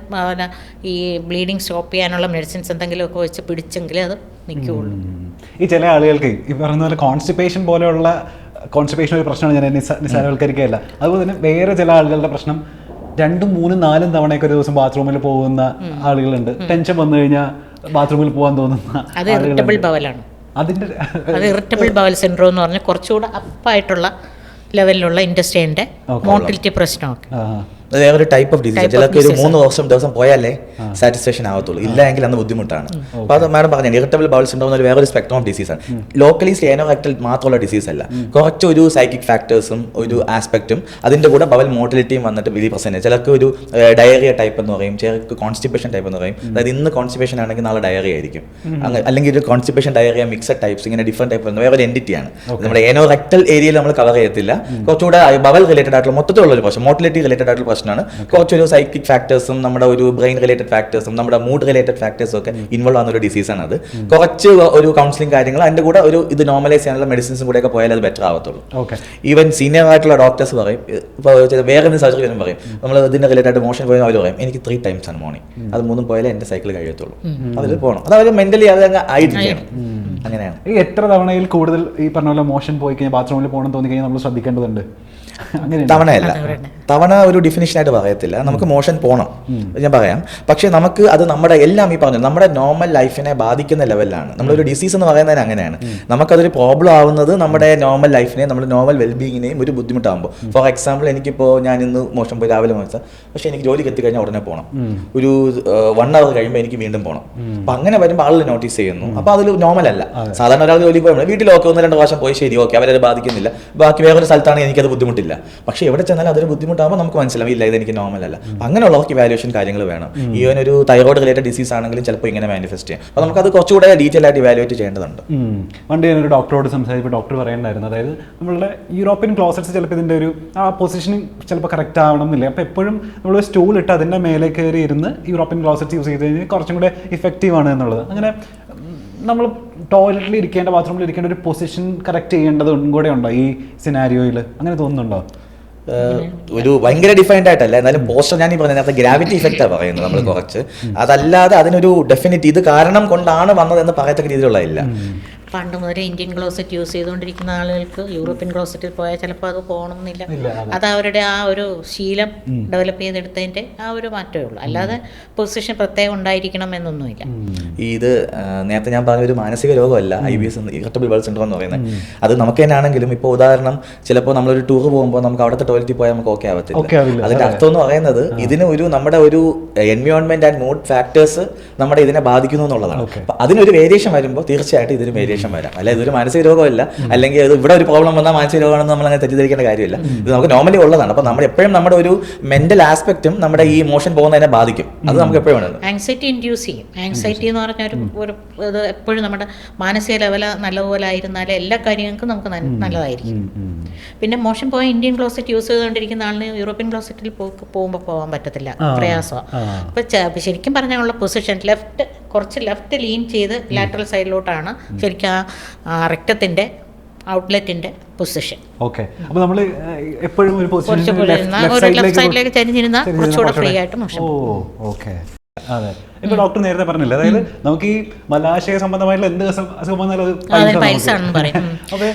Speaker 1: ഈ ബ്ലീഡിങ് സ്റ്റോപ്പ് ചെയ്യാനുള്ള മെഡിസിൻസ് എന്തെങ്കിലുമൊക്കെ വെച്ച് പിടിച്ചെങ്കിലേ അത് നിൽക്കുകയുള്ളൂ.
Speaker 2: ഈ ചില ആളുകൾക്ക് ഈ പറയുന്ന പോലെ കോൺസ്റ്റിപ്പേഷൻ പോലെയുള്ള ഒരു പ്രശ്നമാണ്, ഞാൻ നിസ്സാരവൽക്കരിക്കുകയല്ല. അതുപോലെ തന്നെ വേറെ ചില ആളുകളുടെ പ്രശ്നം 2, 3, 4 തവണയൊക്കെ ഒരു ദിവസം ബാത്റൂമിൽ പോകുന്ന ആളുകളുണ്ട്. ടെൻഷൻ വന്നു കഴിഞ്ഞാൽ ബാത്റൂമിൽ പോകാൻ തോന്നുന്ന,
Speaker 1: അത് ഇറിറ്റബിൾ ബവലാണ്. അത് ഇറിറ്റബിൾ ബവൽ സിൻഡ്രോം എന്ന് പറഞ്ഞാൽ കുറച്ചുകൂടെ അപ്പായിട്ടുള്ള ലെവലിലുള്ള ഇൻഡസ്ട്രീൻ്റെ മോട്ടിലിറ്റി പ്രശ്നമൊക്കെ.
Speaker 3: അത് വേറൊരു ടൈപ്പ് ഓഫ് ഡിസീസ്. ചിലർക്ക് ഒരു 3 ദിവസം പോയാലേ സാറ്റിസ്ഫാക്ഷൻ ആവത്തുള്ളൂ, ഇല്ലെങ്കിൽ അന്ന് ബുദ്ധിമുട്ടാണ്. അപ്പോൾ അത് മാഡം പറഞ്ഞു, ഇറിറ്റബിൾ ബൗൾ സിൻഡ്രോം എന്നൊരു വേറൊരു സ്പെക്ട്രം ഓഫ് ഡിസീസാണ്. ലോക്കലി സ്റ്റേനോറെക്ടൽ മാത്രമുള്ള ഡിസീസ് അല്ല, കുറച്ചൊരു സൈക്കിക് ഫാക്ടേഴ്സും ഒരു ആസ്പെക്റ്റും അതിൻ്റെ കൂടെ ബവൽ മോട്ടിലിറ്റിയും വന്നിട്ട് വലിയ പ്രശ്നം. ചിലർക്ക് ഒരു ഡയറിയ ടൈപ്പ് എന്ന് പറയും, ചിലർക്ക് കോൺസ്റ്റിപ്പേഷൻ ടൈപ്പ് എന്ന് പറയും. അതായത് ഇന്ന് കോൺസ്റ്റിപ്പേഷൻ ആണെങ്കിൽ നാളെ ഡയറിയ ആയിരിക്കും, അല്ലെങ്കിൽ ഒരു കോൺസ്റ്റിപ്പേഷൻ ഡയറിയ മിക്സഡ് ടൈപ്സ്, ഇങ്ങനെ ഡിഫറെന്റ് ടൈപ്പ് വേറൊരു എൻറ്റിറ്റിയാണ്. നമ്മുടെ ഏനോറെക്ടൽ ഏരിയയിൽ നമ്മൾ കവർ ചെയ്യത്തില്ല. കുറച്ചുകൂടെ ബവൽ റിലേറ്റഡ് ആയിട്ടുള്ള മൊത്തത്തിലുള്ള ഒരു പ്രശ്നം, മോട്ടിലിറ്റി റിലേറ്റഡ് ആയിട്ടുള്ള പ്രശ്നമാണ്. കുറച്ചൊരു സൈക്കിക് ഫാക്ടേഴ്സും നമ്മുടെ ഒരു ബ്രെയിൻ റിലേറ്റഡ് ഫാക്ടേഴ്സും നമ്മുടെ മൂഡ് റിലേറ്റഡ് ഫാക്ടേഴ്സും ഒക്കെ ഇൻവോൾവ് ആവുന്ന ഒരു ഡിസീസാണ് അത്. കുറച്ച് ഒരു കൗൺസിലിംഗ് കാര്യങ്ങൾ അതിൻ്റെ കൂടെ ഒരു ഇത് നോർമലൈസ് ചെയ്യാനുള്ള മെഡിസിൻസും കൂടെ ഒക്കെ പോയാൽ അത് ബെറ്റർ ആവത്തുള്ളൂ. ഈവൻ സീനിയർ ആയിട്ടുള്ള ഡോക്ടേഴ്സ് പറയും, ഇപ്പോൾ വേറെ സർജറി വരും പറയും, നമ്മൾ ഇതിൻ്റെ റിലേറ്റഡ് ആയിട്ട് മോഷൻ പോയാൽ അവർ പറയും, എനിക്ക് 3 times ആണ് മോർണിംഗ്, അത് 3 പോയാലേ എൻ്റെ സൈക്കിൾ കഴിയത്തുള്ളൂ. അതിൽ പോകണം, അത് അവർ മെന്റലി അത് ആയിരിക്കണം. അങ്ങനെയാണ്.
Speaker 2: ഈ എത്ര തവണയിൽ കൂടുതൽ ഈ പറഞ്ഞ പോലെ മോഷൻ പോയി കഴിഞ്ഞാൽ ബാത്റൂമിൽ പോകണം തോന്നി കഴിഞ്ഞാൽ നമ്മൾ ശ്രദ്ധിക്കേണ്ടതുണ്ട്?
Speaker 3: തവണയല്ല, തവണ ഒരു ഡെഫിനിഷനായിട്ട് പറയത്തില്ല. നമുക്ക് മോഷൻ പോകണം, ഞാൻ പറയാം. പക്ഷേ നമുക്ക് അത് നമ്മുടെ എല്ലാം ഈ പറഞ്ഞു നമ്മുടെ നോർമൽ ലൈഫിനെ ബാധിക്കുന്ന ലെവലിലാണ്. നമ്മളൊരു ഡിസീസ് എന്ന് പറയുന്നതിന് അങ്ങനെയാണ്. നമുക്കതൊരു പ്രോബ്ലം ആവുന്നത് നമ്മുടെ നോർമൽ ലൈഫിനെയും നമ്മുടെ നോർമൽ വെൽബീങ്ങിനെയും ഒരു ബുദ്ധിമുട്ടാകുമ്പോൾ. ഫോർ എക്സാമ്പിൾ, എനിക്കിപ്പോൾ ഞാൻ ഇന്ന് മോഷൻ പോയി രാവിലെ മോശം, പക്ഷേ എനിക്ക് ജോലിക്ക് എത്തിക്കഴിഞ്ഞാൽ ഉടനെ പോകണം, ഒരു 1 hour കഴിയുമ്പോൾ എനിക്ക് വീണ്ടും പോകണം. അപ്പം അങ്ങനെ വരുമ്പോൾ ആളുകൾ നോട്ടീസ് ചെയ്യുന്നു. അപ്പോൾ അതിൽ നോർമൽ അല്ല. സാധാരണ ഒരാൾ ജോലിക്ക് പോയി വീട്ടിലൊക്കെ 1-2 പ്രാവശ്യം പോയി, ശരി ഓക്കെ, അവരത് ബാധിക്കുന്നില്ല. ബാക്കി വേറൊരു സ്ഥലത്താണെങ്കിൽ എനിക്കത് ബുദ്ധിമുട്ടില്ല. പക്ഷേ എവിടെ ചെന്നാലും അതൊരു ബുദ്ധിമുട്ടാകുമ്പോൾ നമുക്ക് മനസ്സിലാവും, ഇല്ല ഇതെനിക്ക് നോർമൽ അല്ല. അങ്ങനെയുള്ളവർക്ക് ഇവാലുവേഷൻ കാര്യങ്ങൾ വേണം. ഈവൻ ഒരു തൈറോയ്ഡ് റിലേറ്റഡ് ഡിസീസ് ആണെങ്കിലും ചിലപ്പോൾ ഇങ്ങനെ മാനിഫെസ്റ്റ് ചെയ്യാം. അപ്പോൾ നമുക്കത് കുറച്ചുകൂടെ ഡീറ്റെയിൽ ആയിട്ട് ഇവാലുവേറ്റ് ചെയ്യേണ്ടതുണ്ട്.
Speaker 2: പണ്ട് ഞാനൊരു ഡോക്ടറോട് സംസാരിച്ചപ്പോൾ ഡോക്ടർ പറയേണ്ടായിരുന്നു, അതായത് നമ്മളുടെ യൂറോപ്യൻ ക്ലോസറ്റ്സ് ചിലപ്പോൾ ഇതിൻ്റെ ഒരു ആ പൊസിഷനിങ് ചിലപ്പോൾ കറക്റ്റ് ആവണം എന്നില്ല. അപ്പോൾ എപ്പോഴും നമ്മൾ സ്റ്റൂൾ ഇട്ട് അതിൻ്റെ മേലെ കയറി ഇരുന്ന് യൂറോപ്യൻ ക്ലോസറ്റ്സ് യൂസ് ചെയ്ത് കഴിഞ്ഞാൽ കുറച്ചും കൂടെ ഇഫക്റ്റീവാണ് എന്നുള്ളത്. അങ്ങനെ നമ്മൾ ടോയ്ലറ്റിൽ ഇരിക്കേണ്ട, ബാത്റൂമിൽ ഇരിക്കേണ്ട ഒരു പൊസിഷൻ കറക്റ്റ് ചെയ്യേണ്ടതും കൂടെ ഉണ്ടോ ഈ സിനാരിയോയിൽ? അങ്ങനെ തോന്നുന്നുണ്ടോ?
Speaker 3: ഒരു ഭയങ്കര ഡിഫൈൻഡ് ആയിട്ടല്ല, എന്നാലും പോസ്റ്റർ ഞാൻ ഈ പറഞ്ഞ നേരത്തെ ഗ്രാവിറ്റി ഇഫക്റ്റാണ് പറയുന്നത് നമ്മൾ കുറച്ച്. അതല്ലാതെ അതിനൊരു ഡെഫിനിറ്റ് ഇത് കാരണം കൊണ്ടാണ് വന്നതെന്ന് പറയത്തക്ക രീതിയിലുള്ളതില്ല.
Speaker 1: പണ്ട് മുതലേ ഇന്ത്യൻ ക്ലോസറ്റ് യൂസ് ചെയ്തുകൊണ്ടിരിക്കുന്ന ആളുകൾക്ക് യൂറോപ്യൻ ക്ലോസറ്റിൽ പോയാൽ ചിലപ്പോൾ അത് പോകണമെന്നില്ല. അത് അവരുടെ ആ ഒരു ശീലം ഡെവലപ്പ് ചെയ്തെടുത്തതിൻ്റെ ആ ഒരു മാറ്റമേ ഉള്ളൂ. അല്ലാതെ പൊസിഷൻ പ്രത്യേകം ഉണ്ടായിരിക്കണം എന്നൊന്നുമില്ല.
Speaker 3: ഇത് നേരത്തെ ഞാൻ പറഞ്ഞ ഒരു മാനസിക രോഗമല്ല IBS, ഇറിറ്റബിൾ ബൗൾ സിൻഡ്രോം എന്ന് പറയുന്നത്. അത് നമുക്ക് തന്നെ ആണെങ്കിലും ഇപ്പോൾ ഉദാഹരണം, ചിലപ്പോൾ നമ്മളൊരു ടൂർ പോകുമ്പോൾ നമുക്ക് അവിടുത്തെ ടോയ്ലറ്റിൽ പോയാൽ നമുക്ക് ഓക്കെ ആവത്തില്ല. അതിൻ്റെ അർത്ഥം എന്ന് പറയുന്നത് ഇതിന് ഒരു നമ്മുടെ ഒരു എൻവയോൺമെന്റ് ആൻഡ് മൂഡ് ഫാക്ടേഴ്സ് നമ്മുടെ ഇതിനെ ബാധിക്കുന്നു എന്നുള്ളതാണ്. അപ്പം അതിനൊരു വേരിയേഷൻ വരുമ്പോൾ തീർച്ചയായിട്ടും ഇതിന് വേരിയേഷൻ കോംപ്ലിക്കേഷൻ വരാം. അല്ല ഇതൊരു മാനസിക രോഗമല്ല, അല്ലെങ്കിൽ ഇത് ഇവിടെ ഒരു പ്രോബ്ലം വന്നാൽ മാനസിക രോഗമാണെന്ന് നമ്മൾ അങ്ങനെ തെറ്റിദ്ധരിക്കേണ്ട കാര്യമില്ല. ഇത് നമുക്ക് നോർമലി ഉള്ളതാണ്. അപ്പോൾ നമ്മൾ എപ്പോഴും നമ്മുടെ ഒരു മെന്റൽ ആസ്പെക്റ്റും നമ്മുടെ ഈ ഇമോഷൻ പോകുന്നതിനെ ബാധിക്കും. അത് നമുക്ക് എപ്പോഴും വേണം.
Speaker 1: ആങ്സൈറ്റി ഇൻഡ്യൂസ് ചെയ്യും. ആങ്സൈറ്റി എന്ന് പറഞ്ഞ ഒരു ഇത് എപ്പോഴും നമ്മുടെ മാനസിക ലെവൽ നല്ലതുപോലെ ആയിരുന്നാലേ എല്ലാ കാര്യങ്ങൾക്കും നമുക്ക് നല്ലതായിരിക്കും. പിന്നെ മോഷൻ പോയ ഇന്ത്യൻ ക്ലോസറ്റ് യൂസ് ചെയ്തുകൊണ്ടിരിക്കുന്ന ആളിന് യൂറോപ്യൻ ക്ലോസറ്റിൽ പോകുമ്പോൾ പോകാൻ പറ്റത്തില്ല, പ്രയാസമാണ്. അപ്പോൾ ശരിക്കും പറഞ്ഞാൽ ഉള്ള പൊസിഷൻ കുറച്ച് ലെഫ്റ്റ് ലീൻ ചെയ്ത് ലാറ്ററൽ സൈഡിലോട്ടാണ് ശരിക്കും ആ റെക്റ്റത്തിൻ്റെ ഔട്ട്ലെറ്റിൻ്റെ പൊസിഷൻ.
Speaker 2: ഓക്കെ, അപ്പോൾ നമ്മൾ എപ്പോഴും ഒരു
Speaker 1: ലെഫ്റ്റ് സൈഡിലേക്ക് ചരിഞ്ഞിരുന്നാൽ കുറച്ചുകൂടെ ഫ്രീ ആയിട്ട് മോഷൻ.
Speaker 2: ഓക്കെ, അതെ. ഇപ്പൊ ഡോക്ടർ നേരത്തെ പറഞ്ഞില്ല, അതായത് നമുക്ക് ഈ മലാശയ സംബന്ധമായിട്ടുള്ള എന്ത് അസുഖം വന്നാലും
Speaker 1: പൈൽസ് ആണെന്ന് പറയും.
Speaker 2: അപ്പൊ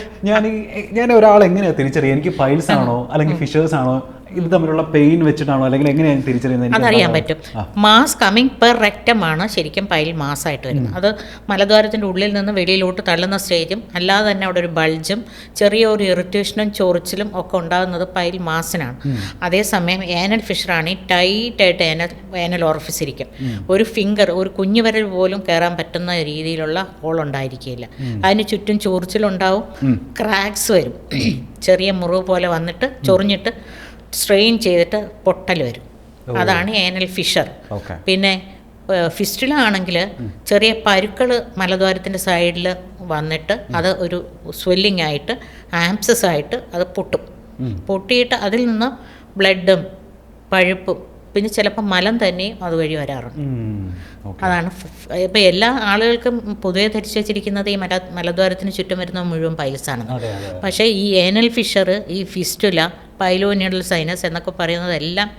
Speaker 2: ഞാൻ ഒരാൾ എങ്ങനെയാ തിരിച്ചറിയാം, എനിക്ക് പൈൽസ് ആണോ അല്ലെങ്കിൽ ഫിഷേഴ്സ് ആണോ, ഇത് തമ്മിലുള്ള പെയിൻ വെച്ചിട്ടാണോ, അല്ലെങ്കിൽ എങ്ങനെയാണ് തിരിച്ചറിയുന്നത്?
Speaker 1: അതറിയാൻ പറ്റും. മാസ് കമ്മിങ് പെർ റെക്റ്റമാണ് ശരിക്കും പൈൽ മാസായിട്ട് വരുന്നത്. അത് മലദ്വാരത്തിൻ്റെ ഉള്ളിൽ നിന്ന് വെളിയിലോട്ട് തള്ളുന്ന സ്റ്റേജും അല്ലാതെ തന്നെ അവിടെ ഒരു ബൾജും ചെറിയൊരു ഇറിറ്റേഷനും ചൊറിച്ചിലും ഒക്കെ ഉണ്ടാകുന്നത് പൈൽ മാസിനാണ്. അതേസമയം ഏനൽ ഫിഷറാണെങ്കിൽ ടൈറ്റായിട്ട് ഏനൽ ഓർഫിസ് ഇരിക്കും. ഒരു ഫിംഗർ, ഒരു കുഞ്ഞു വിരൽ പോലും കയറാൻ പറ്റുന്ന രീതിയിലുള്ള ഹോൾ ഉണ്ടായിരിക്കില്ല. അതിന് ചുറ്റും ചൊറിച്ചിലുണ്ടാവും, ക്രാക്സ് വരും, ചെറിയ മുറിവ് പോലെ വന്നിട്ട് ചൊറിഞ്ഞിട്ട് സ്ട്രെയിൻ ചെയ്തിട്ട് പൊട്ടൽ വരും. അതാണ് ഏനൽ ഫിഷർ. പിന്നെ ഫിസ്റ്റുല ആണെങ്കിൽ ചെറിയ പരുക്കൾ മലദ്വാരത്തിൻ്റെ സൈഡിൽ വന്നിട്ട് അത് ഒരു സ്വെല്ലിംഗ് ആയിട്ട് ആംപ്സസ് ആയിട്ട് അത് പൊട്ടിയിട്ട് അതിൽ നിന്ന് ബ്ലഡും പഴുപ്പും പിന്നെ ചിലപ്പോൾ മലം തന്നെയും അതുവഴി വരാറുണ്ട്. അതാണ് ഇപ്പം എല്ലാ ആളുകൾക്കും പൊതുവെ ധരിച്ചു വച്ചിരിക്കുന്നത് ഈ മലദ്വാരത്തിന് ചുറ്റും വരുന്ന മുഴുവൻ പൈൽസാണെന്ന്. പക്ഷേ ഈ ഏനൽ ഫിഷർ, ഈ ഫിസ്റ്റുല, പൈലോനിയഡൽ സൈനസ് എന്നൊക്കെ പറയുന്നതെല്ലാം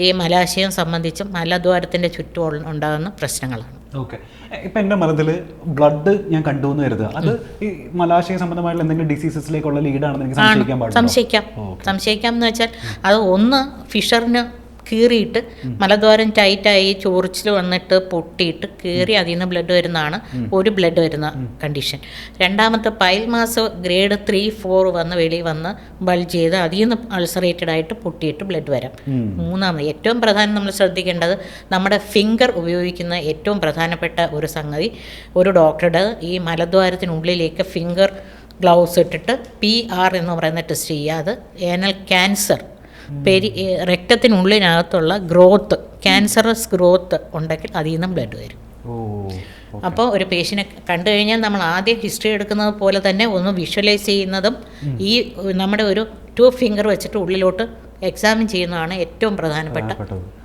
Speaker 1: ഈ മലാശയം സംബന്ധിച്ചും മലദ്വാരത്തിൻ്റെ ചുറ്റും ഉണ്ടാകുന്ന പ്രശ്നങ്ങളാണ്.
Speaker 2: ഓക്കെ, ഇപ്പം എൻ്റെ മലത്തിൽ ബ്ലഡ് ഞാൻ കണ്ടു എന്ന് കരുതുക, അത് ഈ മലാശയ സംബന്ധമായിട്ടുള്ള എന്തെങ്കിലും ഡിസീസസിലേക്കുള്ള ലീഡാണെന്ന് എനിക്ക്
Speaker 1: സംശയിക്കാം എന്ന് വെച്ചാൽ അത് ഒന്ന് ഫിഷറിന് കീറിയിട്ട് മലദ്വാരം ടൈറ്റായി ചൊറിച്ചിൽ വന്നിട്ട് പൊട്ടിയിട്ട് കീറി അതിൽ നിന്ന് ബ്ലഡ് വരുന്നതാണ് ഒരു ബ്ലഡ് വരുന്ന കണ്ടീഷൻ. രണ്ടാമത്തെ പൈൽ മാസ് ഗ്രേഡ് 3-4 വന്ന് വെളിയിൽ വന്ന് ബൾജ് ചെയ്ത് അതിൽ നിന്ന് അൾസറേറ്റഡ് ആയിട്ട് പൊട്ടിയിട്ട് ബ്ലഡ് വരാം. മൂന്നാമത് ഏറ്റവും പ്രധാനം നമ്മൾ ശ്രദ്ധിക്കേണ്ടത് നമ്മുടെ ഫിംഗർ ഉപയോഗിക്കുന്ന ഏറ്റവും പ്രധാനപ്പെട്ട ഒരു സംഗതി, ഒരു ഡോക്ടറുടെ ഈ മലദ്വാരത്തിനുള്ളിലേക്ക് ഫിംഗർ ഗ്ലൗസ് ഇട്ടിട്ട് PR എന്ന് പറയുന്ന ടെസ്റ്റ് ചെയ്യാതെ ഏനൽ ക്യാൻസർ രക്തത്തിനുള്ളിനകത്തുള്ള ഗ്രോത്ത്, ക്യാൻസറസ് ഗ്രോത്ത് ഉണ്ടെങ്കിൽ അതിൽ നിന്നും ബ്ലഡ് വരും. അപ്പോൾ ഒരു പേഷ്യനെ കണ്ടു കഴിഞ്ഞാൽ നമ്മൾ ആദ്യം ഹിസ്റ്ററി എടുക്കുന്നത് പോലെ തന്നെ ഒന്ന് വിഷ്വലൈസ് ചെയ്യുന്നതും ഈ നമ്മുടെ ഒരു 2 ഫിംഗർ വെച്ചിട്ട് ഉള്ളിലോട്ട് എക്സാമിൻ ചെയ്യുന്നതാണ് ഏറ്റവും പ്രധാനപ്പെട്ട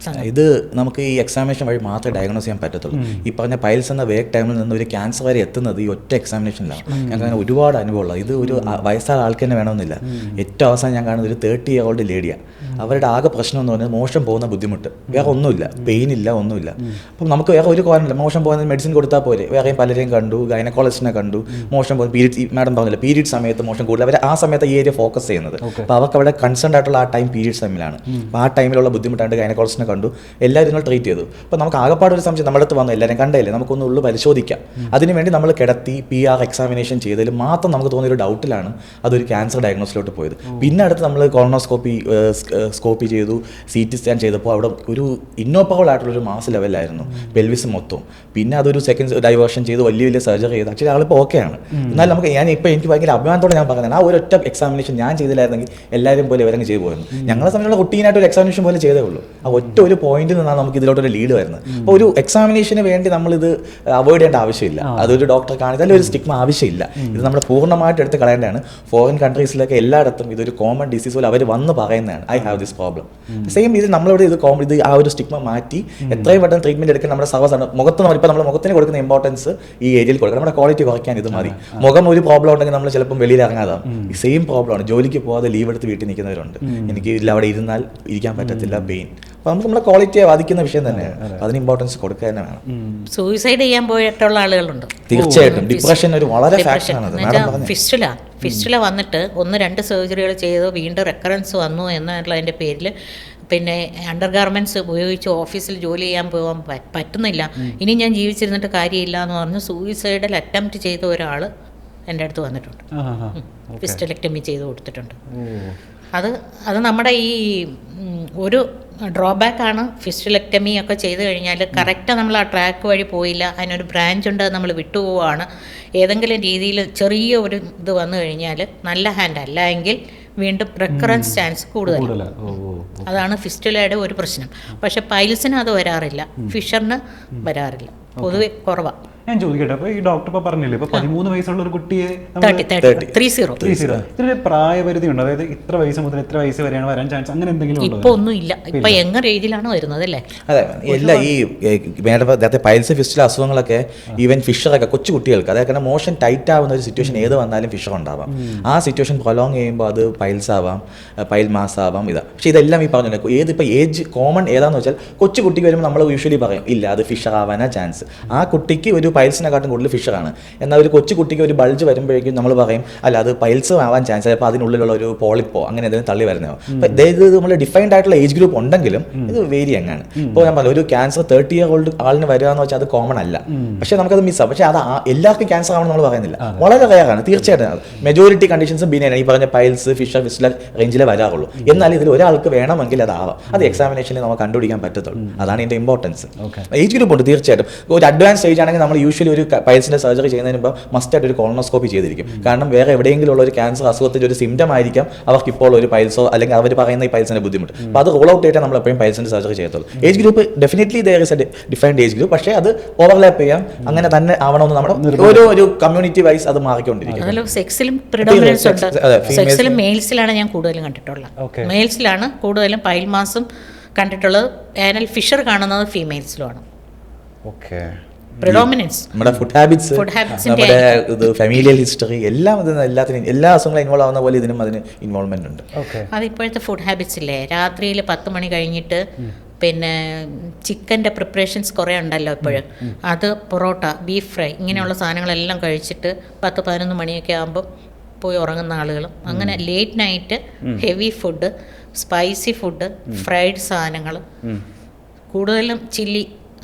Speaker 1: സംഗതി.
Speaker 3: ഇത് നമുക്ക് ഈ എക്സാമിനേഷൻ വഴി മാത്രമേ ഡയഗ്നോസ് ചെയ്യാൻ പറ്റത്തുള്ളൂ. ഈ പറഞ്ഞ പൈൽസ് എന്ന വേഗ് ടൈമിൽ നിന്ന് ഒരു ക്യാൻസർ വരെ എത്തുന്നത് ഈ ഒറ്റ എക്സാമിനേഷനിലാണ്. ഞങ്ങൾക്ക് അങ്ങനെ ഒരുപാട് അനുഭവമുള്ളത്. ഇത് ഒരു വയസ്സായ ആൾക്ക് തന്നെ വേണമെന്നില്ല. ഏറ്റവും അവസാനം ഞാൻ കാണുന്നത് ഒരു 30 year old ലേഡിയാണ്. അവരുടെ ആകെ പ്രശ്നം എന്ന് പറഞ്ഞാൽ മോശം പോകുന്ന ബുദ്ധിമുട്ട്, വേറെ ഒന്നുമില്ല, പെയിൻ ഇല്ല, ഒന്നുമില്ല. അപ്പം നമുക്ക് വേറെ ഒരു കാരണമില്ല, മോശം പോകുന്ന മെഡിസിൻ കൊടുത്താൽ പോരെ. വേറെയും പലരെയും കണ്ടു, ഗൈനക്കോളജിസ്റ്റിനെ കണ്ടു, മോശം പോകുന്ന പീരീഡ്സ്, മാഡം പറഞ്ഞില്ല പീരീഡ് സമയത്ത് മോശം കൂടുതൽ, അവർ ആ സമയത്ത് ഈ ഏരിയ ഫോക്കസ് ചെയ്യുന്നത്. അപ്പോൾ അവർക്ക് അവിടെ കൺസേൺ ആയിട്ടുള്ള ആ ടൈം പീരീഡ്സ് ടൈമിലാണ്. അപ്പോൾ ആ ടൈമിലുള്ള ബുദ്ധിമുട്ടായിട്ട് ഗൈനക്കോളജിസ്റ്റിനെ കണ്ടു, എല്ലാവരും നിങ്ങൾ ട്രീറ്റ് ചെയ്തു. അപ്പോൾ നമുക്ക് ആകെപ്പാട് ഒരു സംശയം, നമ്മുടെ അടുത്ത് വന്നു എല്ലാവരും കണ്ടല്ലേ, നമുക്കൊന്ന് ഉള്ളു പരിശോധിക്കാം. അതിനുവേണ്ടി നമ്മൾ കിടത്തി PR എക്സാമിനേഷൻ ചെയ്തതിൽ മാത്രം നമുക്ക് തോന്നിയൊരു ഡൗട്ടിലാണ് അതൊരു ക്യാൻസർ ഡയഗ്നോസിലോട്ട് പോയത്. പിന്നെ അടുത്ത് നമ്മൾ കോളനോസ്കോപ്പി ചെയ്തു, CT സ്കാൻ ചെയ്തപ്പോൾ അവിടെ ഒരു ഇന്നോപ്പറബിൾ ആയിട്ടുള്ളൊരു മാസ് ലെവലായിരുന്നു പെൽവിസ് മൊത്തം. പിന്നെ അതൊരു സെക്കൻഡ് ഡൈവേർഷൻ ചെയ്ത് വലിയ സർജറി ചെയ്ത് ആക്ച്വലി ആളിപ്പോൾ ഓക്കെയാണ്. എന്നാൽ എനിക്ക് ഭയങ്കര അഭിമാനത്തോടെ ഞാൻ പറയുന്നത്, ആ ഒരൊറ്റ എക്സാമിനേഷൻ ഞാൻ ചെയ്തില്ലായിരുന്നെങ്കിൽ എല്ലാവരും പോലെ ഇവരങ്ങ് ചെയ്തു പോയിരുന്നു. ഞങ്ങളെ സമയത്തുള്ള റൊട്ടീനായിട്ട് ഒരു എക്സാമിനേഷൻ പോലെ ചെയ്തേ ഉള്ളൂ. ആ ഒറ്റ ഒരു പോയിന്റിൽ നിന്നാണ് നമുക്ക് ഇതിലോട്ടൊരു ലീഡ് വരുന്നത്. അപ്പോൾ ഒരു എക്സാമിനേഷന് വേണ്ടി നമ്മളിത് അവോയ്ഡ് ചെയ്യേണ്ട ആവശ്യമില്ല. അതൊരു ഡോക്ടറെ കാണിച്ചാൽ ഒരു സ്റ്റിഗ്മ ആവശ്യമില്ല. ഇത് നമ്മൾ പൂർണ്ണമായിട്ട് എടുത്ത് കളയേണ്ടതാണ്. ഫോറിൻ കൺട്രീസിലൊക്കെ എല്ലായിടത്തും ഇതൊരു കോമൺ ഡിസീസ് പോലെ അവർ വന്ന് പറയുന്നതാണ്, I have this problem. Same ഇത് നമ്മളിവിടെ ഇത് ആ ഒരു സ്റ്റിഗ്മ മാറ്റി എത്രയും പെട്ടെന്ന് ട്രീറ്റ്മെന്റ് എടുക്കാൻ നമ്മുടെ മുഖത്ത് ഇപ്പോൾ നമ്മുടെ മുഖത്തിന് കൊടുക്കുന്ന ഇമ്പോർട്ടൻസ് ഈ ഏരിയയിൽ കൊടുക്കണം. നമ്മുടെ ക്വാളിറ്റി കുറയ്ക്കാൻ ഇത് മതി. മുഖം ഒരു പ്രോബ്ലം ഉണ്ടെങ്കിൽ നമ്മൾ ചിലപ്പം വെളിയിൽ ഇറങ്ങാതാവും. ഈ സെയിം പ്രോബ്ലമാണ്. ജോലിക്ക് പോകാതെ ലീവ് എടുത്ത് വീട്ടിൽ നിൽക്കുന്നവരുണ്ട്. എനിക്ക് അവിടെ ഇരുന്നാൽ ഇരിക്കാൻ പറ്റത്തില്ല, പെയിൻ. അപ്പോൾ നമുക്ക് നമ്മുടെ ക്വാളിറ്റിയെ ബാധിക്കുന്ന വിഷയം തന്നെയാണ്. അതിന് ഇമ്പോർട്ടൻസ് കൊടുക്കുക തന്നെ വേണം.
Speaker 1: സൂയിസൈഡ് ചെയ്യാൻ പോയിട്ടുള്ള ആളുകളുണ്ട്
Speaker 3: തീർച്ചയായിട്ടും. ഡിപ്രഷൻ ഒരു വളരെ ഫാക്ടറാണ്.
Speaker 1: ഫിസ്റ്റുല വന്നിട്ട് 1-2 സർജറികൾ ചെയ്ത് വീണ്ടും റെക്കറൻസ് വന്നു എന്നുള്ളതിൻ്റെ പേരിൽ പിന്നെ അണ്ടർ ഗാർമെൻറ്റ്സ് ഉപയോഗിച്ച് ഓഫീസിൽ ജോലി ചെയ്യാൻ പോകാൻ പറ്റുന്നില്ല, ഇനി ഞാൻ ജീവിച്ചിരുന്നിട്ട് കാര്യമില്ല എന്ന് പറഞ്ഞ് സൂയിസൈഡൽ അറ്റംപ്റ്റ് ചെയ്ത ഒരാൾ എൻ്റെ അടുത്ത് വന്നിട്ടുണ്ട്.
Speaker 2: ഓക്കെ.
Speaker 1: ഫിസ്റ്റലെക്ടമി ചെയ്ത് കൊടുത്തിട്ടുണ്ട്. അത് നമ്മുടെ ഈ ഒരു ഡ്രോബാക്കാണ്. ഫിസ്റ്റലെക്ടമി ഒക്കെ ചെയ്ത് കഴിഞ്ഞാൽ കറക്റ്റ് നമ്മൾ ആ ട്രാക്ക് വഴി പോയില്ല, അതിനൊരു ബ്രാഞ്ച് ഉണ്ട്, അത് നമ്മൾ വിട്ടുപോവാണ്. ഏതെങ്കിലും രീതിയിൽ ചെറിയ ഒരു ഇത് വന്നു കഴിഞ്ഞാൽ നല്ല ഹാൻഡ് അല്ല എങ്കിൽ വീണ്ടും റെക്കറൻസ് ചാൻസ് കൂടുതലാണ്. അതാണ് ഫിസ്റ്റുലയുടെ ഒരു പ്രശ്നം. പക്ഷെ പൈൽസിന് അത് വരാറില്ല, ഫിഷറിന് വരാറില്ല, പൊതുവെ കുറവാണ്.
Speaker 2: ഞാൻ ചോദിക്കട്ടെ, അപ്പോൾ ഈ ഡോക്ടർ ഇപ്പോൾ പറഞ്ഞില്ലേ, ഇപ്പോൾ 13 വയസ്സുള്ള ഒരു കുട്ടിയെ
Speaker 1: 30
Speaker 2: ഇതിന് പ്രായപരിധി ഉണ്ട്, അതായത് ഇത്ര വയസ്സ് മുതൽ ഇത്ര വയസ്സ് വരെയാണ് വരാൻ ചാൻസ്, അങ്ങനെ എന്തെങ്കിലും ഉണ്ടോ?
Speaker 1: ഇപ്പോൾ ഒന്നും ഇല്ല, ഇപ്പൊ യങ്ങർ ഏജിലാണ് വരുന്നത് അല്ലേ?
Speaker 3: അതെ, എല്ലാ ഈ നേരത്തെ പൈൽസ് ഫിസ്റ്റുല അസുഖങ്ങളൊക്കെ ഈവൻ ഫിഷറൊക്കെ കൊച്ചു കുട്ടികൾക്ക്, അതായത് മോഷൻ ടൈറ്റ് ആവുന്ന ഒരു സിറ്റുവേഷൻ ഏത് വന്നാലും ഫിഷർ ഉണ്ടാവാം. ആ സിറ്റുവേഷൻ പ്രൊലോങ് ചെയ്യുമ്പോൾ അത് പൈൽസ് ആവാം, പൈൽ മാസ് ആവാം. പക്ഷേ ഇതെല്ലാം ഈ പറഞ്ഞില്ല, ഏതിപ്പോൾ ഏജ് കോമൺ ഏതാന്ന് വെച്ചാൽ കൊച്ചു കുട്ടിക്ക് വരുമ്പോൾ നമ്മൾ യൂഷ്വലി പറയും ഇല്ല അത് ഫിഷർ ആവാനാ ചാൻസ്. ആ കുട്ടിക്ക് ഒരു പൈൽസിനെക്കാട്ടും കൂടുതൽ ഫിഷറാണ്. എന്നാൽ ഒരു കൊച്ചു കുട്ടിക്ക് ഒരു ബൾജ് വരുമ്പോഴേക്കും നമ്മൾ പറയും അല്ല അത് പൈൽസ് ആവാൻ ചാൻസ്, അപ്പോൾ അതിനുള്ളിലുള്ള ഒരു പോളിപ്പോ അങ്ങനെ എന്തെങ്കിലും തള്ളി വരുന്നതോ. അപ്പോൾ ഇത് നമ്മൾ ഡിഫൈൻഡ് ആയിട്ടുള്ള ഏജ് ഗ്രൂപ്പ് ഉണ്ടെങ്കിലും ഇത് വേരി അങ്ങാണ്. ഇപ്പോൾ ഞാൻ പറഞ്ഞു ഒരു ക്യാൻസർ 30 year old ആളിന് വരിക എന്ന് വെച്ചാൽ അത് കോമൺ അല്ല. പക്ഷേ നമുക്കത് മിസ്സാവും. പക്ഷേ അത് എല്ലാവർക്കും ക്യാൻസർ ആവണം നമ്മൾ പറയുന്നില്ല, വളരെ റെയറാണ്. തീർച്ചയായിട്ടും മെജോറിറ്റി കണ്ടീഷൻസ് ബിനൈൻ, ഈ പറഞ്ഞ പൈൽസ് ഫിഷർ ഫിസ്റ്റുല റേഞ്ചിലേ വരാറുള്ളൂ. എന്നാൽ ഇതിൽ ഒരാൾക്ക് വേണമെങ്കിൽ അതാവാം. അത് എക്സാമിനേഷനിൽ നമുക്ക് കണ്ടുപിടിക്കാൻ പറ്റത്തുള്ളൂ. അതാണ് ഇതിൻ്റെ ഇമ്പോർട്ടൻസ്. ഏജ് ഗ്രൂപ്പ് ഉണ്ട് തീർച്ചയായിട്ടും. ഒരു അഡ്വാൻസ് സ്റ്റേജ് ആണെങ്കിൽ നമ്മൾ യൂഷ്വലി ഒരു പൈൽസിൻ്റെ സർജറി ചെയ്യുന്നതിന് മുമ്പ് മസ്റ്റായിട്ട് ഒരു കോളനോസ്കോപ്പി ചെയ്തിരിക്കും. കാരണം വേറെ എവിടെയെങ്കിലും ഉള്ള ഒരു ക്യാൻസർ അസുഖത്തിൻ്റെ ഒരു സിംറ്റം ആയിരിക്കാം അവർക്ക് ഇപ്പോൾ ഒരു പൈൽസോ അല്ലെങ്കിൽ അവർ പറയുന്ന ഈ പൈൽസിൻ്റെ ബുദ്ധിമുട്ട്. അപ്പോൾ അത് റൂൾ ഔട്ട് ചെയ്തിട്ട് നമ്മൾ എപ്പോഴും പൈൽസിൻ്റെ സർജറി ചെയ്യത്തുള്ളൂ. Age group definitely there is a defined age group. പക്ഷേ അത് ഓവർലാപ്പ് ചെയ്യാം, അങ്ങനെ തന്നെ ആവണമെന്ന് നമ്മുടെ ഒരു കമ്മ്യൂണിറ്റി വൈസ് അത് മാറിക്കൊണ്ടിരിക്കും.
Speaker 1: അതിൽ സെക്സിലും പ്രിഡോമിനൻസ് ഉണ്ട്. സെക്സിലും മെയിൽസിലാണ് ഞാൻ കൂടുതലും കണ്ടിട്ടുള്ളത്. മെയിൽസിലാണ് കൂടുതലും പൈൽ മാസും കണ്ടിട്ടുള്ളത്. ആനൽ ഫിഷർ കാണുന്നത് ഫീമെയിൽസിലുമാണ്. പ്രിഡോമിനൻസ്
Speaker 3: നമ്മുടെ ഫുഡ് ഹാബിറ്റ്സ്, നമ്മുടെ ഇത് ഫാമിലിയൽ ഹിസ്റ്ററി എല്ലാം എല്ലാത്തിനും എല്ലാ അസുഖങ്ങളും ഇൻവോൾവ് ആവുന്ന പോലെ ഇതിനും അതിന് ഇൻവോൾവ്മെന്റ് ഉണ്ട്.
Speaker 1: അത് ഇപ്പോഴത്തെ ഫുഡ് ഹാബിറ്റ്സ് ഇല്ലേ, രാത്രിയിൽ 10 മണി കഴിഞ്ഞിട്ട് പിന്നെ ചിക്കൻ്റെ പ്രിപ്പറേഷൻസ് കുറേ ഉണ്ടല്ലോ ഇപ്പോഴും. അത് പൊറോട്ട, ബീഫ് ഫ്രൈ ഇങ്ങനെയുള്ള സാധനങ്ങളെല്ലാം കഴിച്ചിട്ട് 10-11 മണിയൊക്കെ ആകുമ്പോൾ പോയി ഉറങ്ങുന്ന ആളുകളും. അങ്ങനെ late night heavy food, spicy food, fried സാധനങ്ങൾ, കൂടുതലും ചില്ലി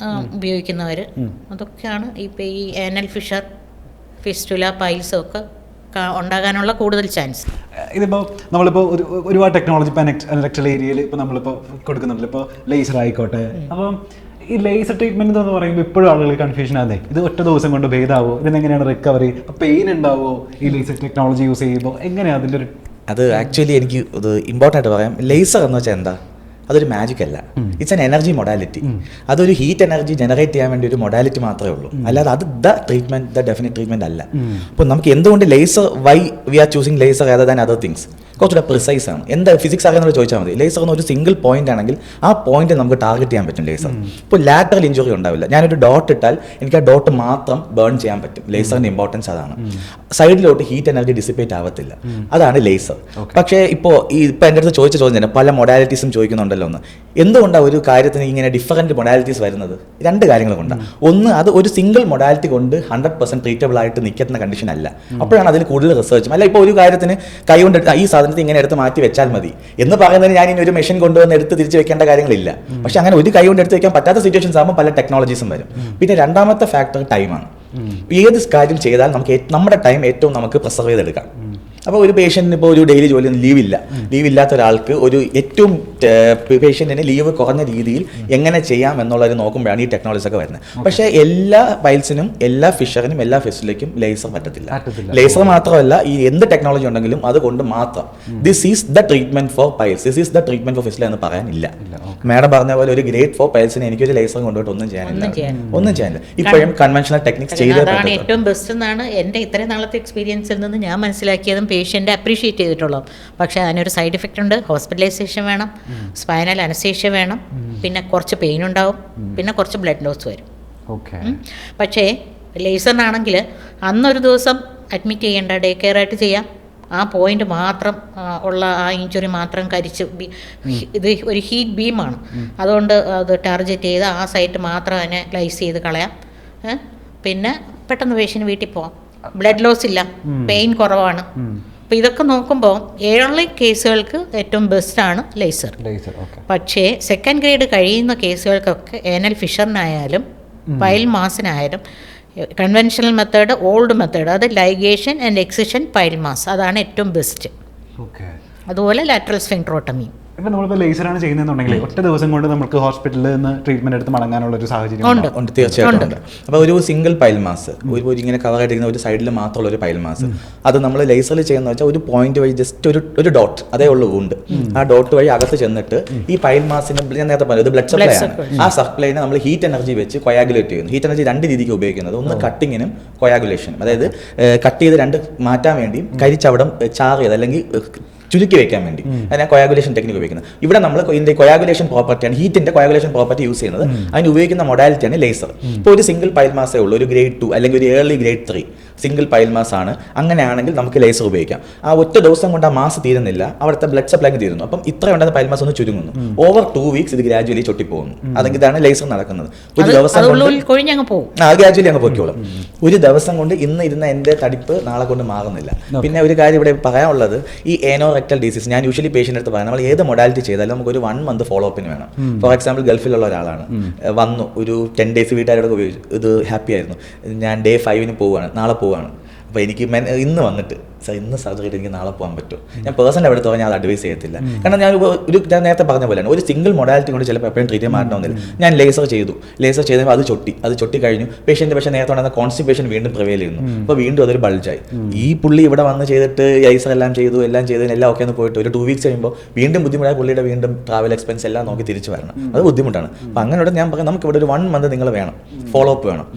Speaker 1: ഉപയോഗിക്കുന്നവർ, അതൊക്കെയാണ് ഇപ്പോൾ ഈ ആനൽ ഫിഷർ ഫിസ്റ്റുല പൈൽസും ഒക്കെ ഉണ്ടാകാനുള്ള കൂടുതൽ ചാൻസ്.
Speaker 2: ഇതിപ്പോൾ നമ്മളിപ്പോൾ ഒരുപാട് ടെക്നോളജി ഇപ്പോൾ ഇലക്ട്രൽ ഏരിയയിൽ ഇപ്പോൾ നമ്മളിപ്പോൾ കൊടുക്കുന്നുണ്ടല്ലോ, ഇപ്പോൾ ലേസർ ആയിക്കോട്ടെ. അപ്പം ഈ ലേസർ ട്രീറ്റ്മെൻറ്റ് എന്ന് പറയുമ്പോൾ ഇപ്പോഴും ആളുകൾ കൺഫ്യൂഷൻ ആണേ, ഇത് ഒറ്റ ദിവസം കൊണ്ട് ഭേദമാവോ, ഇതിനെങ്ങനെയാണ് റിക്കവറി, പെയിൻ ഉണ്ടാവോ ഈ ലേസർ ടെക്നോളജി യൂസ് ചെയ്യുമ്പോൾ, എങ്ങനെയാണ് അതിൻ്റെ ഒരു?
Speaker 3: അത് ആക്ച്വലി എനിക്ക് ഇത് ഇമ്പോർട്ടൻ്റ് ആയിട്ട് പറയാം. ലേസർ എന്ന് വെച്ചാൽ എന്താ, അതൊരു മാജിക് അല്ല, ഇറ്റ്സ് എൻ എനർജി മൊഡാലിറ്റി. അതൊരു ഹീറ്റ് എനർജി ജനറേറ്റ് ചെയ്യാൻ വേണ്ടി ഒരു മൊഡാലിറ്റി മാത്രമേ ഉള്ളൂ, അല്ലാതെ അത് ദ ഡെഫിനറ്റ് ട്രീറ്റ്മെന്റ് അല്ല. അപ്പോൾ നമുക്ക് എന്തുകൊണ്ട് laser, why we are choosing laser other than other things, കുറച്ചുകൂടെ പ്രിസൈസ് ആണ്. എന്താ ഫിസിക്സ് അറിയാമെന്ന് ചോദിച്ചാൽ മതി. ലേസർ എന്ന് ഒരു സിംഗിൾ പോയിന്റ് ആണെങ്കിൽ ആ പോയിന്റ് നമുക്ക് ടാർഗറ്റ് ചെയ്യാൻ പറ്റും ലേസർ. ഇപ്പോൾ ലാറ്ററൽ ഇഞ്ചുറി ഉണ്ടാവില്ല, ഞാനൊരു ഡോട്ട് ഇട്ടാൽ എനിക്ക് ആ ഡോട്ട് മാത്രം ബേൺ ചെയ്യാൻ പറ്റും. ലേസറിന്റെ ഇമ്പോർട്ടൻസ് അതാണ്. സൈഡിലോട്ട് ഹീറ്റ് എനർജി ഡിസിപ്പേറ്റ് ആവത്തില്ല, അതാണ് ലേസർ. പക്ഷേ ഇപ്പോൾ എൻ്റെ അടുത്ത് ചോദിച്ച ചോദ്യം തന്നെ പല മൊഡാലിറ്റീസും ചോദിക്കുന്നുണ്ടല്ലോ. എന്തുകൊണ്ടാണ് ഒരു കാര്യത്തിന് ഇങ്ങനെ ഡിഫറൻറ്റ് മൊഡാലിറ്റീസ് വരുന്നത്? 2 കാര്യങ്ങൾ കൊണ്ടാണ്. ഒന്ന്, അത് ഒരു സിംഗിൾ മൊഡാലിറ്റി കൊണ്ട് 100% ട്രീറ്റബിൾ ആയിട്ട് നിൽക്കുന്ന കണ്ടീഷൻ അല്ല. അപ്പോഴാണ് അതിന് കൂടുതൽ റിസർച്ചും. അല്ല ഇപ്പോൾ ഒരു കാര്യത്തിന് കൈ കൊണ്ട് ഈ സാധനത്തെ ഇങ്ങനെ എടുത്ത് മാറ്റി വെച്ചാൽ മതി എന്ന് പറയുന്നതിന് ഞാൻ ഇനി ഒരു മെഷീൻ കൊണ്ടുവന്ന് എടുത്ത് തിരിച്ച് വെക്കേണ്ട കാര്യങ്ങളില്ല. പക്ഷെ അങ്ങനെ ഒരു കൈ കൊണ്ട് എടുത്ത് വെക്കാൻ പറ്റാത്ത സിറ്റുവേഷൻസ് ആകുമ്പോൾ പല ടെക്നോളജീസും വരും. പിന്നെ രണ്ടാമത്തെ ഫാക്ടർ ടൈമാണ്. ഏത് കാര്യം ചെയ്താൽ നമുക്ക് നമ്മുടെ ടൈം ഏറ്റവും നമുക്ക് പ്രിസർവ് ചെയ്തെടുക്കാം. അപ്പോൾ ഒരു പേഷ്യൻറ്റിന് ഇപ്പോൾ ഒരു ഡെയിലി ജോലി ലീവ് ഇല്ലാത്ത ഒരാൾക്ക് ഒരു ഏറ്റവും പേഷ്യൻറ്റിന് ലീവ് കുറഞ്ഞ രീതിയിൽ എങ്ങനെ ചെയ്യാം എന്നുള്ളത് നോക്കുമ്പോഴാണ് ഈ ടെക്നോളജീസ് ഒക്കെ വരുന്നത്. പക്ഷേ എല്ലാ പൈൽസിനും എല്ലാ ഫിഷറിനും എല്ലാ ഫിസ്റ്റുലയ്ക്കും ലേസർ പറ്റത്തില്ല. ലേസർ മാത്രമല്ല, ഈ എന്ത് ടെക്നോളജി ഉണ്ടെങ്കിലും അതുകൊണ്ട് മാത്രം this is the treatment four piles, this is the treatment four fistula എന്ന് പറയാനില്ല. മാഡം പറഞ്ഞ പോലെ ഒരു ഗ്രേറ്റ് ഫോർ പൈൽസിന് എനിക്കൊരു ലേസർ കൊണ്ടുപോയിട്ട് ഒന്നും ചെയ്യാനില്ല. ഇപ്പോഴും കൺവെൻഷണൽ ടെക്നിക്സ് ചെയ്തേ പറ്റും.
Speaker 1: ഏറ്റവും ബെസ്റ്റ് എന്നാണ് എൻ്റെ ഇത്രയും നാളത്തെ എക്സ്പീരിയൻസിൽ നിന്ന് ഞാൻ മനസ്സിലാക്കിയതും പേഷ്യൻ്റ് അപ്രീഷിയേറ്റ് ചെയ്തിട്ടുള്ളൂ. പക്ഷേ അതിനൊരു സൈഡ് ഇഫക്റ്റ് ഉണ്ട്. ഹോസ്പിറ്റലൈസേഷൻ വേണം, സ്പൈനൽ അനസ്തേഷ്യ വേണം, പിന്നെ കുറച്ച് പെയിൻ ഉണ്ടാവും, പിന്നെ കുറച്ച് ബ്ലഡ് ലോസ് വരും. പക്ഷേ ലേസറിനാണെങ്കിൽ അന്നൊരു ദിവസം അഡ്മിറ്റ് ചെയ്യേണ്ട, ഡേ കെയർ ആയിട്ട് ചെയ്യാം. ആ പോയിന്റ് മാത്രം ഉള്ള ആ ഇഞ്ചുറി മാത്രം കരിച്ച്, ഇത് ഒരു ഹീറ്റ് ബീമാണ്, അതുകൊണ്ട് അത് ടാർഗറ്റ് ചെയ്ത് ആ സൈറ്റ് മാത്രം അതിനെ ലൈസ് ചെയ്ത് കളയാം. പിന്നെ പെട്ടെന്ന് പേഷ്യൻ്റ് വീട്ടിൽ പോകാം. ബ്ലഡ് ലോസ് ഇല്ല, പെയിൻ കുറവാണ്. അപ്പോൾ ഇതൊക്കെ നോക്കുമ്പോൾ ഏർലി കേസുകൾക്ക് ഏറ്റവും ബെസ്റ്റാണ് ലേസർ. പക്ഷേ സെക്കൻഡ് ഗ്രേഡ് കഴിയുന്ന കേസുകൾക്കൊക്കെ ഏനൽ ഫിഷറിനായാലും പൈൽ മാസിനായാലും കൺവെൻഷണൽ മെത്തേഡ്, ഓൾഡ് മെത്തേഡ്, അത് ligation and excision pile mass, അതാണ് ഏറ്റവും ബെസ്റ്റ്.
Speaker 2: ഓക്കെ.
Speaker 1: അതുപോലെ ലാറ്ററൽ സ്ഫിങ്ക്ട്രോട്ടമി.
Speaker 2: ഇപ്പം നമ്മളിപ്പോൾ ലേസറാണ് ചെയ്യുന്നതെന്നുണ്ടെങ്കിൽ ഒറ്റ ദിവസം കൊണ്ട് നമുക്ക് ഹോസ്പിറ്റലിൽ നിന്ന് ട്രീറ്റ്മെൻറ്റ് എടുത്ത് മടങ്ങാനുള്ള ഒരു സാഹചര്യം
Speaker 3: ഉണ്ട്, തീർച്ചയായിട്ടും ഉണ്ട്. അപ്പോൾ ഒരു സിംഗിൾ പൈൽ മാസ്, ഒരു ഇങ്ങനെ കവർ ആയിട്ടിരിക്കുന്ന ഒരു സൈഡിൽ മാത്രമുള്ള ഒരു പൈൽ മാസ്, അത് നമ്മൾ ലേസറിൽ ചെയ്യുന്ന വെച്ചാൽ ഒരു പോയിന്റ് വഴി ജസ്റ്റ് ഒരു ഡോട്ട്, അതേ ഉള്ളൂ ഉണ്ട്, ആ ഡോട്ട് വഴി അകത്ത് ചെന്നിട്ട് ഈ പൈൽ മാസിന്, ഞാൻ നേരത്തെ പറഞ്ഞത് ബ്ലഡ് സപ്ലൈ ആണ്, ആ സപ്ലൈനെ നമ്മൾ ഹീറ്റ് എനർജി വെച്ച് കൊയാഗുലേറ്റ് ചെയ്യുന്നു. ഹീറ്റ് എനർജി 2 രീതിക്ക് ഉപയോഗിക്കുന്നത്, ഒന്ന് കട്ടിങ്ങിനും കൊയാഗുലേഷനും, അതായത് കട്ട് ചെയ്ത് 2 മാറ്റാൻ വേണ്ടിയും കരിച്ചവിടം ചാറിയത് അല്ലെങ്കിൽ ചുരുക്കി വെക്കാൻ വേണ്ടി അതിനെ കൊയാഗുലേഷൻ ടെക്നിക്ക് ഉപയോഗിക്കുന്നത്. ഇവിടെ നമ്മൾ ഇതിന്റെ കൊയാഗുലേഷൻ പ്രോപ്പർട്ടിയാണ്, ഹീറ്റിന്റെ കൊയാഗുലേഷൻ പ്രോപ്പർട്ടി യൂസ് ചെയ്യുന്നത്. അതിന് ഉപയോഗിക്കുന്ന മൊഡാലിറ്റിയാണ് ലേസർ. ഇപ്പോൾ ഒരു സിംഗിൾ പൈൽ മാസേ ഉള്ളൂ, ഒരു ഗ്രേഡ് 2 അല്ലെങ്കിൽ ഒരു early grade 3 single pile mass ആണ്, അങ്ങനെയാണെങ്കിൽ നമുക്ക് ലേസർ ഉപയോഗിക്കാം. ആ ഒറ്റ ദിവസം കൊണ്ട് ആ മാസ് തീരുന്നില്ല, അവിടുത്തെ ബ്ലഡ് സപ്ലൈ തീരുന്നു. അപ്പം ഇത്ര ഉണ്ടെന്ന പൈൽ മാസ് ഒന്ന് ചുരുങ്ങുന്നു. ഓവർ 2 വീക്സ് ഇത് ഗ്രാജുവലി ചൊട്ടിപ്പോകുന്നു. അതെങ്കിൽ ഇതാണ് ലേസർ നടക്കുന്നത്. ഒരു ദിവസം ഗ്രാജുവലി അങ്ങ് പൊയ്ക്കോളും. ഒരു ദിവസം കൊണ്ട് ഇന്ന് ഇരുന്ന എൻ്റെ തടിപ്പ് നാളെ കൊണ്ട് മാറുന്നില്ല. പിന്നെ ഒരു കാര്യം ഇവിടെ പറയാനുള്ളത്, ഈ ഏനോറെക്ടൽ ഡിസീസ് ഞാൻ യൂഷ്വലി പേഷ്യൻ്റെ അടുത്ത് പറയാം, നമ്മൾ ഏത് മൊഡാലിറ്റി ചെയ്താലും നമുക്ക് ഒരു 1 മന്ത് ഫോളോ അപ്പിന് വേണം. ഫോർ എക്സാമ്പിൾ ഗൾഫിലുള്ള ഒരാളാണ്, വന്നു ഒരു 10 ഡേയ്സ് വീട്ടുകാരോട് ഉപയോഗിച്ചു, ഇത് ഹാപ്പി ആയിരുന്നു, ഞാൻ ഡേ 5 പോവുകയാണ്, നാളെ പോവുകയാണ്. അപ്പോൾ എനിക്ക് ഇന്ന് വന്നിട്ട് സാർ ഇന്ന് സർജറി എനിക്ക് നാളെ പോകാൻ പറ്റും, ഞാൻ പേഴ്സണൽ എവിടെ തോന്നാൽ ഞാൻ അത് അഡ്വൈസ് ചെയ്യത്തില്ല. കാരണം ഞാൻ നേരത്തെ പറഞ്ഞ പോലെയാണ്, ഒരു സിംഗിൾ മൊഡാലിറ്റി കൊണ്ട് ചിലപ്പോൾ എപ്പോഴും ട്രീറ്റ് മാറ്റണമെന്നില്ല. ഞാൻ ലേസർ ചെയ്തപ്പോൾ അത് ചൊട്ടി കഴിഞ്ഞു. പേഷ്യൻ്റ് പക്ഷേ നേരത്തെ ഉണ്ടാകുന്ന കോൺസ്റ്റിപ്പേഷൻ വീണ്ടും പ്രിവെയിൽ ചെയ്യുന്നു. അപ്പോൾ വീണ്ടും അതൊരു ബൾജായി. ഈ പുള്ളി ഇവിടെ വന്ന് ചെയ്തിട്ട് ലേസർ എല്ലാം ചെയ്തതിന് എല്ലാം ഒക്കെ ഒന്ന് പോയിട്ട് ഒരു 2 വീക്സ് കഴിയുമ്പോൾ വീണ്ടും ബുദ്ധിമുട്ടായി പുള്ളിയുടെ വീണ്ടും ട്രാവൽ എക്സ്പെൻസ് എല്ലാം നോക്കി തിരിച്ചു വരണം. അത് ബുദ്ധിമുട്ടാണ്. അപ്പോൾ അങ്ങനെ ഞാൻ പറയാം, നമുക്ക് ഇവിടെ ഒരു 1 മന്ത് നിങ്ങൾ വേണം, ഫോളോ അപ്പ് വേണം.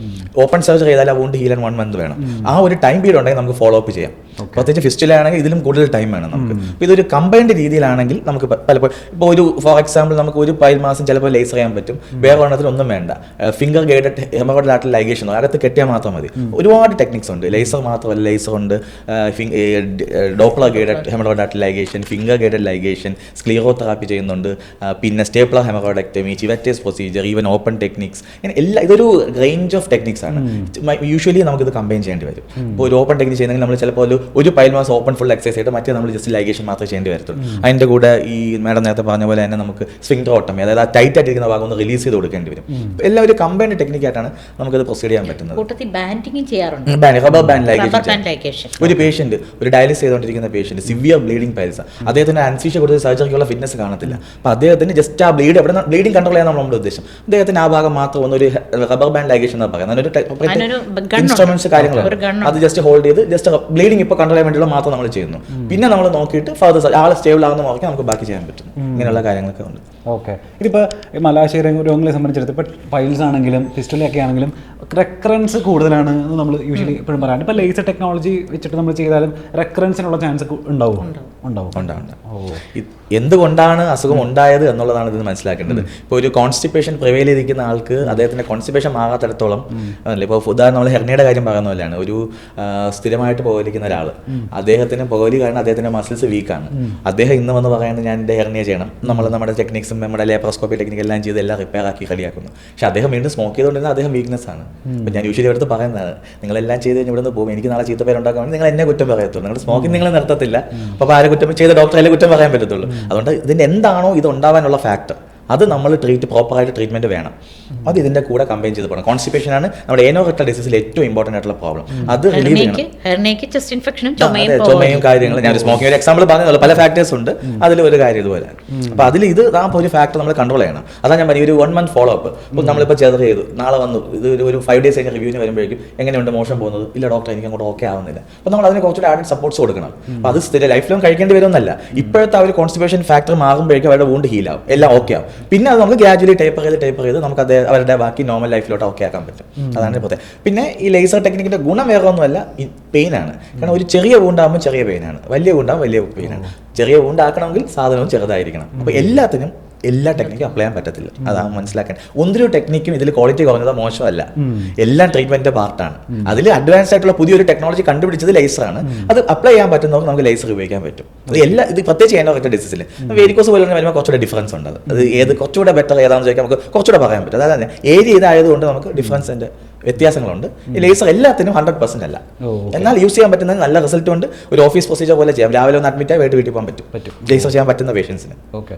Speaker 3: ഓപ്പൺ സർജറി ചെയ്താൽ ആ വൂണ്ട് ഹീലാൻ 1 മന്ത് വേണം. ആ ഒരു ടൈം പീരീഡ് ഉണ്ടെങ്കിൽ നമുക്ക് ഫോളോ അപ്പ് ചെയ്യാം. പ്രത്യേകിച്ച് ഫിസ്റ്റുലാണെങ്കിൽ ഇതിലും കൂടുതൽ ടൈം വേണം നമുക്ക്. അപ്പോൾ ഇതൊരു കമ്പൈൻഡ് രീതിയിലാണെങ്കിൽ നമുക്ക് പലപ്പോഴും ഇപ്പോൾ ഒരു ഫോർ എക്സാമ്പിൾ നമുക്ക് ഒരു പൈൽ മാസം ചിലപ്പോൾ ലേസർ ചെയ്യാൻ പറ്റും, വേറെ ഒരെണ്ണത്തിൽ ഒന്നും വേണ്ട. Finger guided haemorrhoid lateral ligation അകത്ത് കെട്ടിയാൽ മാത്രം മതി. ഒരുപാട് ടെക്നിക്സ് ഉണ്ട്. ലേസർ മാത്രമല്ല, ലേസർ ഉണ്ട്, Doppler guided haemorrhoid lateral ligation, finger guided ligation, sclerotherapy ചെയ്യുന്നുണ്ട്, പിന്നെ stapler haemorrhoidectomy, Chivate's procedure, even open techniques, ഇങ്ങനെ എല്ലാ ഇതൊരു റേഞ്ച് ഓഫ് ടെക്നിക്സ് ആണ്. യൂഷ്വലി നമുക്കിത് കമ്പൈൻ ചെയ്യേണ്ടി വരും. ഇപ്പോൾ ഒരു ഓപ്പൺ ടെക്നിക് ചെയ്യുന്നെങ്കിൽ നമ്മൾ ചിലപ്പോൾ ഒരു pile mass open full exercise ആയിട്ട് മറ്റേ നമ്മൾ ജസ്റ്റ് ലൈഗേഷൻ മാത്രമേ ചെയ്യേണ്ടി വരത്തുള്ളൂ. അതിൻ്റെ കൂടെ ഈ മാഡം നേരത്തെ പറഞ്ഞ പോലെ തന്നെ നമുക്ക് സ്ഫിങ്ക്ട്രോട്ടമി, അതായത് ആ ടൈറ്റ് ആയിട്ടിരിക്കുന്ന ഭാഗം ഒന്ന് റിലീസ് ചെയ്ത് കൊടുക്കേണ്ടി വരും. എല്ലാം ഒരു കമ്പൈൻഡ് ടെക്നിക്കായിട്ടാണ് നമുക്കത് പ്രൊസീഡ് ചെയ്യാൻ പറ്റുന്നത്. Rubber band ligation. ഒരു പേഷ്യന്റ്, ഒരു ഡയാലിസിസ് ചെയ്തുകൊണ്ടിരിക്കുന്ന പേഷ്യന്റ്, സിവിയർ ബ്ലീഡിംഗ് പൈൽസ്, അദ്ദേഹത്തിന് അൻസീഷ്യ കൊടുത്ത് സർജറിക്കുള്ള ഫിറ്റ്നസ് കാണത്തില്ല. അപ്പോൾ അദ്ദേഹത്തിന് ജസ്റ്റ് ആ ബ്ലീഡിംഗ് കൺട്രോൾ ചെയ്യാൻ നമ്മുടെ ഉദ്ദേശം. അദ്ദേഹത്തിന് ആ ഭാഗം മാത്രം ഒന്നൊരു റബ്ബർ ബാൻഡ് ലൈഗേഷൻ എന്ന് പറയുന്നത് ഇൻസ്ട്രുമെന്റ്സ് കാര്യങ്ങളാണ്. അത് ജസ്റ്റ് ഹോൾഡ് ചെയ്ത് ജസ്റ്റ് ബ്ലീഡിംഗ് ഇപ്പോൾ കൺട്രോൾ ചെയ്യാൻ വേണ്ടിയുള്ള മാത്രം നമ്മൾ ചെയ്യുന്നു. പിന്നെ നമ്മൾ നോക്കിയിട്ട് ഫർദർ ആൾ സ്റ്റേബിൾ ആകുന്ന നോക്കി നമുക്ക് ബാക്കി ചെയ്യാൻ പറ്റും. ഇങ്ങനെയുള്ള കാര്യങ്ങളൊക്കെ ഉണ്ട്.
Speaker 2: ഓക്കെ. ഇതിപ്പോൾ മലാശയ രോഗങ്ങളെ സംബന്ധിച്ചിടത്ത് ഇപ്പോൾ പൈൽസ് ആണെങ്കിലും ഫിസ്റ്റുലയൊക്കെ ആണെങ്കിലും റെക്കറൻസ് കൂടുതലാണ് നമ്മൾ യൂഷ്വലി എപ്പോഴും പറയാറുണ്ട്. ഇപ്പോൾ ലേസർ ടെക്നോളജി വെച്ചിട്ട് നമ്മൾ ചെയ്താലും റെക്കറൻസിനുള്ള ചാൻസ് ഉണ്ടാവും.
Speaker 3: എന്തുകൊണ്ടാണ് അസുഖം ഉണ്ടായത് എന്നുള്ളതാണ് ഇത് മനസ്സിലാക്കേണ്ടത്. ഇപ്പോൾ ഒരു കോൺസ്റ്റിപ്പേഷൻ പ്രിവെയിൽ ചെയ്തിരിക്കുന്ന ആൾക്ക് അദ്ദേഹത്തിൻ്റെ കോൺസ്റ്റിപ്പേഷൻ മാറാത്തിടത്തോളം അല്ലേ, ഇപ്പോൾ ഉദാഹരണം നമ്മൾ ഹെർണിയുടെ കാര്യം പറയുന്ന പോലെയാണ്. ഒരു സ്ഥിരമായിട്ട് പുകവലിക്കുന്ന ഒരാൾ, അദ്ദേഹത്തിന് പുകവലി കാരണം അദ്ദേഹത്തിൻ്റെ മസിൽസ് വീക്കാണ്. അദ്ദേഹം ഇന്ന് വന്ന് പറയുന്നത് ഞാൻ എൻ്റെ ഹെർണിയ ചെയ്യണം, നമ്മുടെ ടെക്നിക്സും നമ്മുടെ ലേപ്രോസ്കോപ്പി ടെക്നിക്ക് എല്ലാം ചെയ്ത് എല്ലാം റിപ്പയർ ആക്കി റെഡിയാക്കുന്നു. പക്ഷെ അദ്ദേഹം വീണ്ടും സ്മോക്ക് ചെയ്തുകൊണ്ടിരുന്ന അദ്ദേഹം വീക്ക്നെസ് ആണ്. അപ്പോൾ ഞാൻ യൂഷ്വലി അടുത്ത് പറയുന്നത്, നിങ്ങളെല്ലാം ചെയ്ത് കഴിഞ്ഞ് ഇവിടെ നിന്ന് പോകും, എനിക്ക് നാളെ ചീത്ത പേരുണ്ടാക്കാൻ വേണ്ടി നിങ്ങൾ എന്നെ കുറ്റം പറയത്തുള്ളൂ, നിങ്ങളുടെ സ്മോക്കിംഗ് നിങ്ങൾ നിർത്തത്തില്ല. അപ്പോൾ ആരെ കുറ്റം ചെയ്ത ഡോക്ടറെ കുറ്റം പറയാൻ പറ്റത്തുള്ളൂ. അതുകൊണ്ട് ഇതിൻ്റെ എന്താണോ ഇത് ഉണ്ടാവാനുള്ള ഫാക്ടർ, അത് നമ്മൾ പ്രോപ്പറായിട്ട് ട്രീറ്റ്മെൻറ്റ് വേണം. അത് ഇതിൻ്റെ കൂടെ കമ്പൈൻ ചെയ്ത് പോകണം. കോൺസ്റ്റിപ്പേഷൻ ആണ് നമ്മുടെ ഏനോറെക്ടൽ ഡിസീസിൽ ഏറ്റവും ഇമ്പോർട്ടൻ്റ് ആയിട്ടുള്ള പ്രോബ്ലം. അത് റിലീവ് ചെയ്യണം. ചുമയും കാര്യങ്ങളും ഞാൻ സ്മോക്കിംഗ് ഒരു എക്സാമ്പിൾ പറഞ്ഞല്ലോ, പല ഫാക്ടേഴ്സ് ഉണ്ട്, അതിൽ ഒരു കാര്യം ഇതുപോലെ. അപ്പോൾ അതിൽ ഇത് ആ ഒരു ഫാക്ടർ നമ്മൾ കൺട്രോൾ ചെയ്യണം. അതാണ് ഞാൻ പറഞ്ഞത്, ഒരു 1 മന്ത് ഫോളോ അപ്പ്. ഇപ്പോൾ നമ്മളിപ്പോൾ ചെറുത് ചെയ്തു, നാളെ വന്നു, ഇത് ഒരു 5 ഡേയ്സ് കഴിഞ്ഞ് റിവ്യൂവിന് വരുമ്പോഴേക്കും എങ്ങനെയുണ്ട് മോശം പോകുന്നത്, ഇല്ല ഡോക്ടർ എനിക്ക് അങ്ങോട്ട് ഓക്കെ ആവുന്നില്ല. അപ്പോൾ നമ്മൾ അതിന് കുറച്ചുകൂടി ആഡ് സപ്പോർട്ട്സ് കൊടുക്കണം. അപ്പോൾ അത് സ്ഥിരം ലൈഫ് ലോങ് കഴിക്കേണ്ടി വരുമെന്നല്ല, ഇപ്പോഴത്തെ ആ ഒരു കോൺസ്റ്റിപ്പേഷൻ ഫാക്ടർ മാറുമ്പോഴേക്കും അവരുടെ വൂണ്ട് ഹീൽ ആവും, എല്ലാം ഓക്കെ ആവും. പിന്നെ അത് നമുക്ക് ഗ്രാജുവലി ടേപ്പർ ചെയ്ത് നമുക്ക് അവരുടെ ബാക്കി നോർമൽ ലൈഫിലോട്ട് ഓക്കെ ആക്കാൻ പറ്റും. അതാണ് പ്രത്യേകം. പിന്നെ ഈ ലേസർ ടെക്നിക്കിന്റെ ഗുണം വേറെ ഒന്നുമല്ല, ഈ പെയിനാണ്. കാരണം ഒരു ചെറിയ വൂണ്ടാകുമ്പോൾ ചെറിയ പെയിനാണ്, വലിയ വൂണ്ടാകുമ്പോൾ വലിയ പെയിനാണ്. ചെറിയ വൂണ്ടാക്കണമെങ്കിൽ സാധനവും ചെറുതായിരിക്കണം. അപ്പോൾ എല്ലാത്തിനും എല്ലാ ടെക്നിക്കും അപ്ലൈ ചെയ്യാൻ പറ്റത്തില്ല, അതാണ് മനസ്സിലാക്കാൻ. ഒന്നൊരു ടെക്നിക്കും ഇതിൽ ക്വാളിറ്റി കുറഞ്ഞതോ മോശമല്ല, എല്ലാം ട്രീറ്റ്മെന്റിന്റെ പാർട്ടാണ്. അതിൽ അഡ്വാൻസ്ഡ് ആയിട്ടുള്ള പുതിയൊരു ടെക്നോളജി കണ്ടുപിടിച്ചത് ലേസറാണ്. അത് അപ്ലൈ ചെയ്യാൻ പറ്റുന്നവർക്ക് നമുക്ക് ലേസർ ഉപയോഗിക്കാൻ പറ്റും. ഇത് പ്രത്യേകിച്ച് ഏനോറെക്ടൽ ഡിസീസിൽ വേരിക്കോസ് പോലെ വരുമ്പോൾ കുറച്ചുകൂടെ ഡിഫറൻസ് ഉണ്ട്. അത് കുറച്ചുകൂടെ ബെറ്റർ ഏതാണെന്ന് ചോദിക്കാൻ നമുക്ക് കുറച്ചുകൂടെ പറയാൻ പറ്റും. അതായത് ഏരിയ ഇതായതുകൊണ്ട് നമുക്ക് ഡിഫറൻസിന്റെ വ്യത്യാസങ്ങളുണ്ട്. ഈ ലേസർ എല്ലാത്തിനും 100% അല്ല, എന്നാൽ യൂസ് ചെയ്യാൻ പറ്റുന്ന നല്ല റിസൾട്ട് ഉണ്ട്. ഒരു ഓഫീസ് പ്രൊസീജിയർ പോലെ ചെയ്യാം. രാവിലെ ഒന്ന് അഡ്മിറ്റ് ആയി വീട്ടിൽ പോകാൻ പറ്റും ലേസർ ചെയ്യാൻ പറ്റുന്ന പേഷ്യൻസിന്.
Speaker 2: ഓക്കെ.